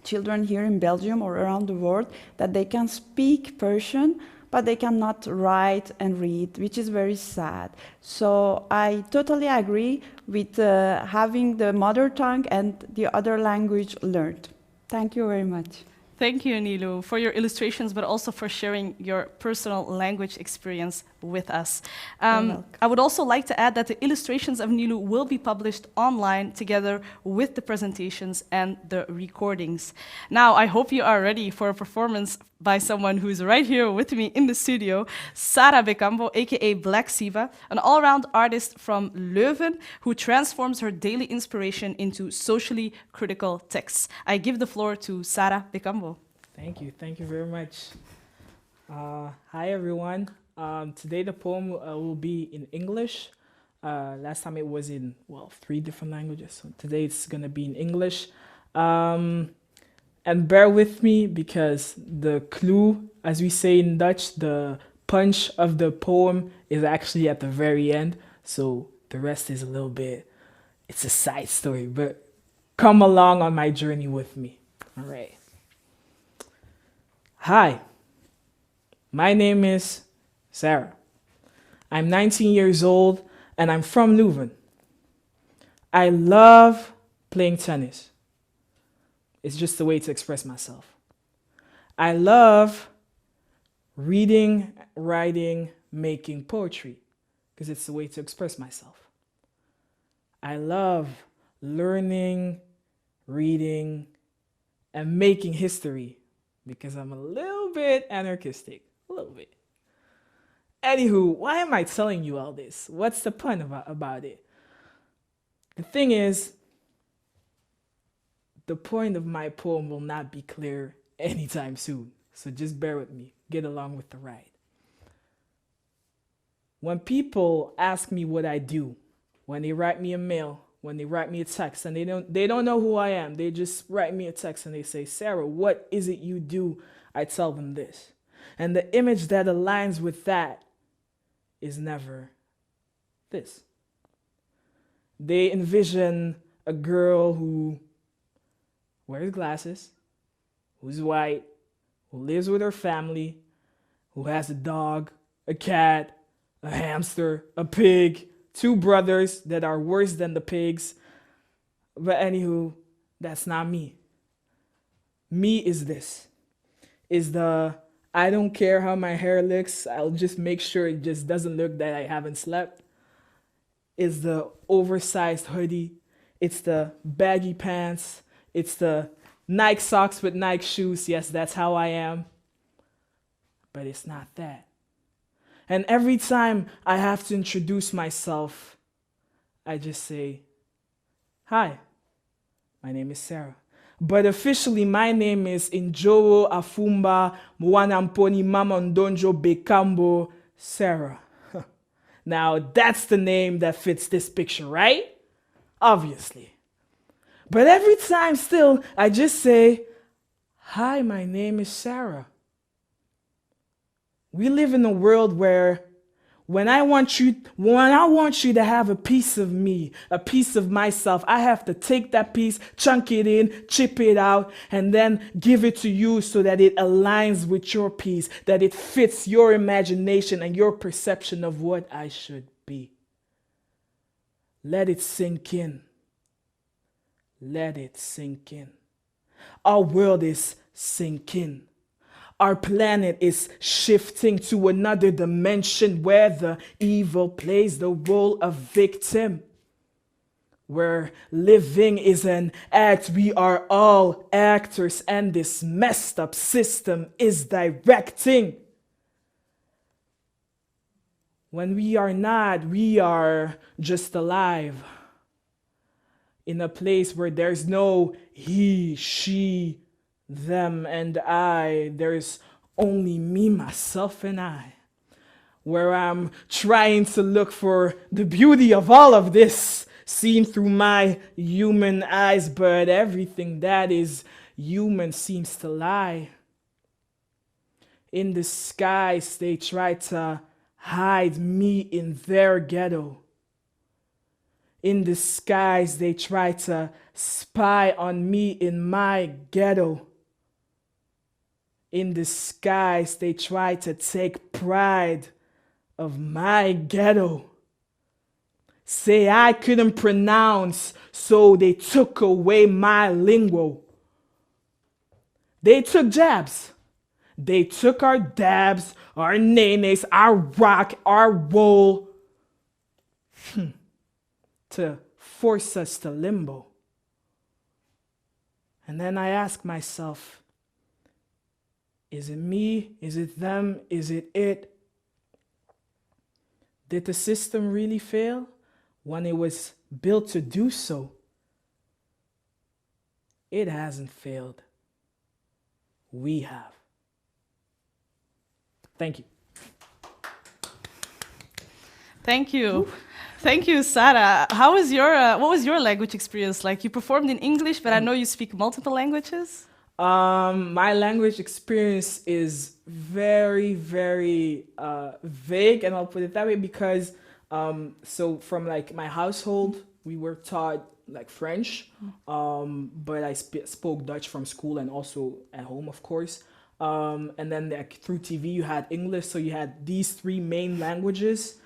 children here in Belgium or around the world that they can speak Persian, but they cannot write and read, which is very sad. So I totally agree with having the mother tongue and the other language learned. Thank you very much. Thank you, Nilu, for your illustrations, but also for sharing your personal language experience with us. I would also like to add that the illustrations of Nilu will be published online together with the presentations and the recordings. Now, I hope you are ready for a performance by someone who is right here with me in the studio, Sarah Bekambo, aka Black Siva, an all-round artist from Leuven who transforms her daily inspiration into socially critical texts. I give the floor to Sarah Bekambo. Thank you very much. Hi everyone. Today the poem will be in English. Last time it was in, 3 different languages. So today it's gonna be in English. And bear with me because the clue, as we say in Dutch, the punch of the poem is actually at the very end. So the rest is a little bit, it's a side story, but come along on my journey with me. All right. Hi, my name is Sarah. I'm 19 years old and I'm from Leuven. I love playing tennis. It's just a way to express myself. I love reading, writing, making poetry because it's a way to express myself. I love learning, reading, and making history because I'm a little bit anarchistic, a little bit. Anywho, why am I telling you all this? What's the point about it? The thing is, the point of my poem will not be clear anytime soon, so just bear with me, get along with the ride. When people ask me what I do, when they write me a mail, when they write me a text, and they don't know who I am, they just write me a text and they say, Sarah, what is it you do? I tell them this. And the image that aligns with that is never this. They envision a girl who wears glasses, who's white, who lives with her family, who has a dog, a cat, a hamster, a pig, 2 brothers that are worse than the pigs. But anywho, that's not me. Me is this. Is the I don't care how my hair looks, I'll just make sure it just doesn't look that I haven't slept. Is the oversized hoodie. It's the baggy pants. It's the Nike socks with Nike shoes. Yes, that's how I am. But it's not that. And every time I have to introduce myself, I just say, hi, my name is Sarah. But officially, my name is Injowo Afumba Mwanamponi Mamondonjo Bekambo Sarah. Now, that's the name that fits this picture, right? Obviously. But every time still, I just say, hi, my name is Sarah. We live in a world where when I want you to have a piece of me, a piece of myself, I have to take that piece, chunk it in, chip it out, and then give it to you so that it aligns with your piece, that it fits your imagination and your perception of what I should be. Let it sink in. Let it sink in. Our world is sinking. Our planet is shifting to another dimension where the evil plays the role of victim. Where living is an act, we are all actors, and this messed up system is directing. When we are not, we are just alive. In a place where there's no he, she, them, and I. There's only me, myself, and I. Where I'm trying to look for the beauty of all of this seen through my human eyes, but everything that is human seems to lie. In the skies, they try to hide me in their ghetto. In the skies, they try to spy on me in my ghetto. In disguise, they try to take pride of my ghetto. Say I couldn't pronounce, so they took away my lingo. They took jabs. They took our dabs, our nenes, our rock, our wool, to force us to limbo. And then I ask myself, is it me? Is it them? Is it it? Did the system really fail when it was built to do so? It hasn't failed. We have. Thank you. Thank you. Thank you, Sarah. How was what was your language experience like? You performed in English, but I know you speak multiple languages. My language experience is very, very vague, and I'll put it that way because so from like my household, we were taught like French, but I spoke Dutch from school and also at home, of course. And then like through TV, you had English, so you had these three main languages,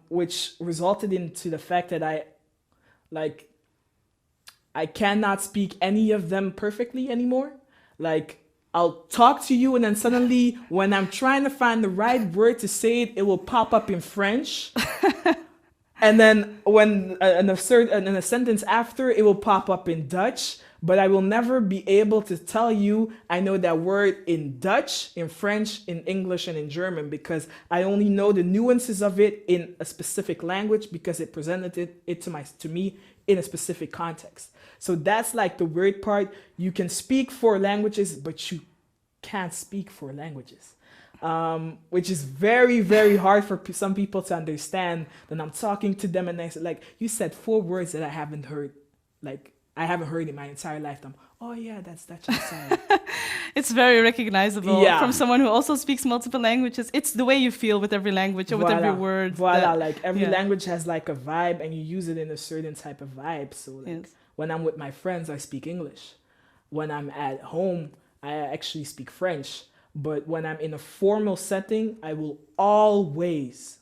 which resulted into the fact that I cannot speak any of them perfectly anymore. Like, I'll talk to you and then suddenly when I'm trying to find the right word to say it, it will pop up in French. And then when in a sentence after, it will pop up in Dutch. But I will never be able to tell you I know that word in Dutch, in French, in English, and in German, because I only know the nuances of it in a specific language because it presented it to me in a specific context. So that's like the weird part. You can speak 4 languages, but you can't speak 4 languages, which is very, very hard for some people to understand. Then I'm talking to them and they say, like, you said 4 words that I haven't heard, like, I haven't heard in my entire lifetime. Oh yeah, that's Dutch. I'm sorry. It's very recognizable from someone who also speaks multiple languages. It's the way you feel with every language or with every word. Like every language has like a vibe and you use it in a certain type of vibe. So like when I'm with my friends, I speak English. When I'm at home, I actually speak French. But when I'm in a formal setting, I will always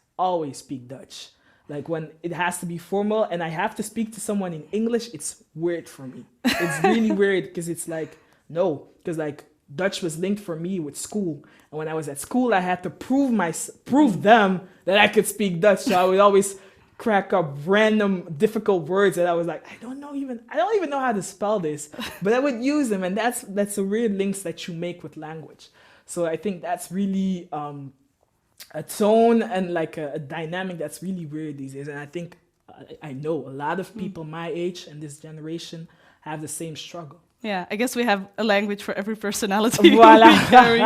speak Dutch. Like when it has to be formal and I have to speak to someone in English, it's weird for me. It's really weird because it's like, no, because like Dutch was linked for me with school. And when I was at school, I had to prove them that I could speak Dutch. So I would always crack up random difficult words that I was like, I don't even know how to spell this, but I would use them. And that's a weird links that you make with language. So I think that's really, a tone and like a dynamic that's really weird these days. And I think I know a lot of people my age and this generation have the same struggle. Yeah, I guess we have a language for every personality. Voila. we carry.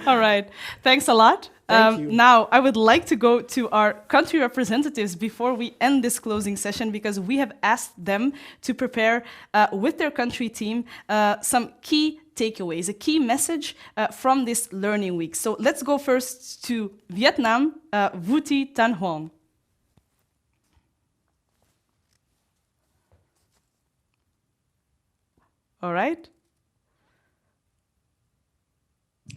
All right. Thanks a lot. Thank you. Now, I would like to go to our country representatives before we end this closing session because we have asked them to prepare with their country team some key takeaways, a key message from this learning week. So let's go first to Vietnam, Vuti Tan Hoang. All right.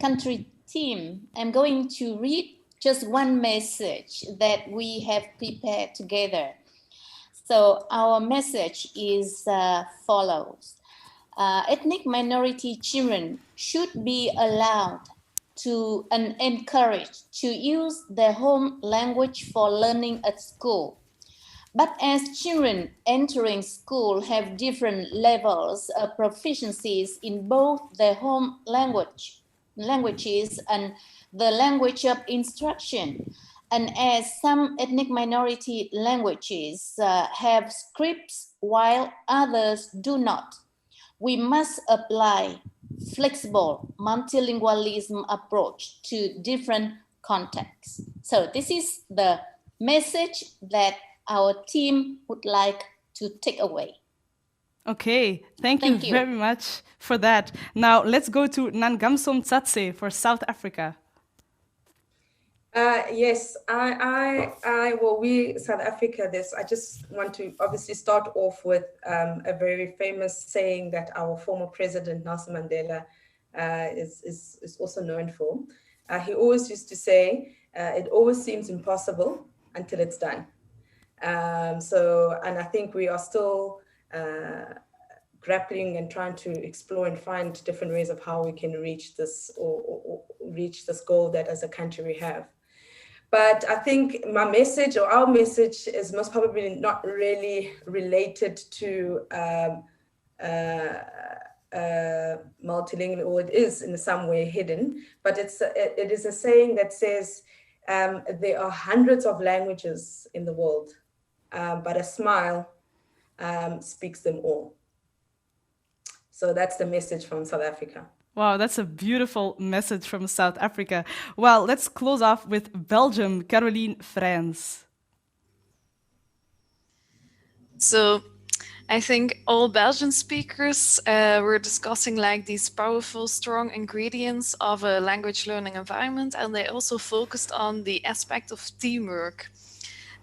Country team, I'm going to read just one message that we have prepared together. So our message is follows. Ethnic minority children should be allowed to and encouraged to use their home language for learning at school. But as children entering school have different levels of proficiencies in both their home languages and the language of instruction, and as some ethnic minority languages have scripts while others do not, we must apply flexible multilingualism approach to different contexts. So this is the message that our team would like to take away. Okay, thank you very much for that. Now let's go to Nangamsom Tsatse for South Africa. Yes, we South Africa. I just want to obviously start off with a very famous saying that our former president Nelson Mandela is also known for. He always used to say, it always seems impossible until it's done. And I think we are still grappling and trying to explore and find different ways of how we can reach this or reach this goal that as a country we have. But I think my message or our message is most probably not really related to multilingual, or it is in some way hidden, but it is a saying that says there are hundreds of languages in the world, but a smile speaks them all. So that's the message from South Africa. Wow, that's a beautiful message from South Africa. Well, let's close off with Belgium, Caroline Frans. So I think all Belgian speakers were discussing like these powerful, strong ingredients of a language learning environment, and they also focused on the aspect of teamwork.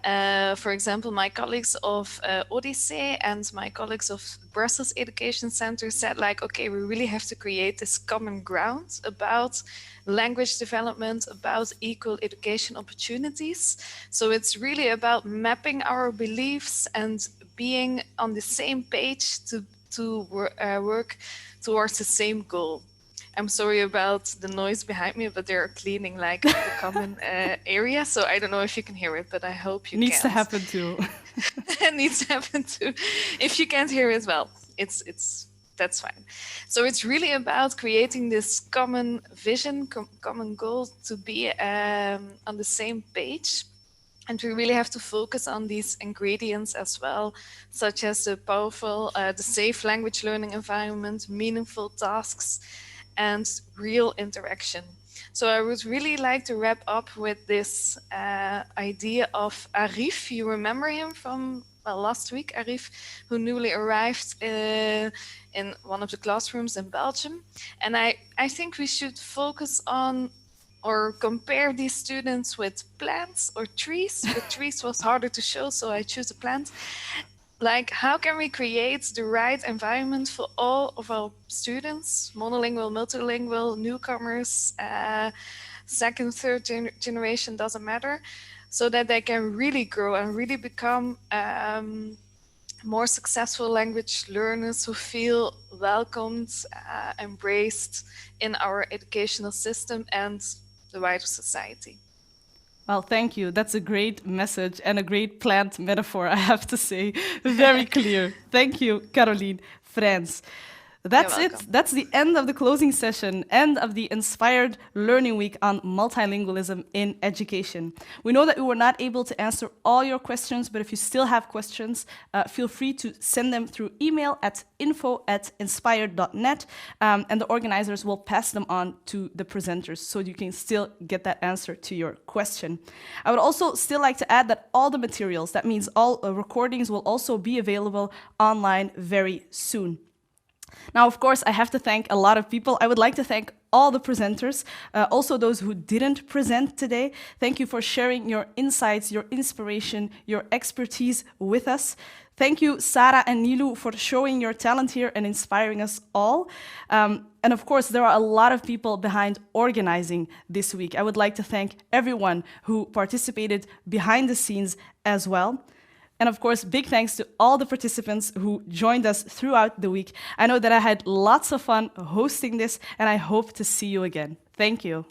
For example, my colleagues of Odyssey and my colleagues of Brussels Education Center said like, okay, we really have to create this common ground about language development, about equal education opportunities. So it's really about mapping our beliefs and being on the same page to work towards the same goal. I'm sorry about the noise behind me, but they're cleaning like the common area. So I don't know if you can hear it, but I hope you can. Needs to happen too. It needs to happen too. If you can't hear it, well, that's fine. So it's really about creating this common vision, common goal to be on the same page. And we really have to focus on these ingredients as well, such as the powerful, the safe language learning environment, meaningful tasks, and real interaction. So I would really like to wrap up with this idea of Arif. You remember him from last week, Arif, who newly arrived in one of the classrooms in Belgium. And I think we should focus on or compare these students with plants or trees. But trees was harder to show, so I choose a plant. Like, how can we create the right environment for all of our students, monolingual, multilingual, newcomers, second, third generation, doesn't matter, so that they can really grow and really become more successful language learners who feel welcomed, embraced in our educational system and the wider society. Well, thank you. That's a great message and a great plant metaphor, I have to say. Very clear. Thank you, Caroline Frans. That's it. That's the end of the closing session, end of the Inspired Learning Week on multilingualism in education. We know that we were not able to answer all your questions, but if you still have questions, feel free to send them through email at info@inspired.net, and the organizers will pass them on to the presenters so you can still get that answer to your question. I would also still like to add that all the materials, that means all recordings, will also be available online very soon. Now, of course, I have to thank a lot of people. I would like to thank all the presenters, also those who didn't present today. Thank you for sharing your insights, your inspiration, your expertise with us. Thank you, Sarah and Nilu, for showing your talent here and inspiring us all. And of course, there are a lot of people behind organizing this week. I would like to thank everyone who participated behind the scenes as well. And of course, big thanks to all the participants who joined us throughout the week. I know that I had lots of fun hosting this, and I hope to see you again. Thank you.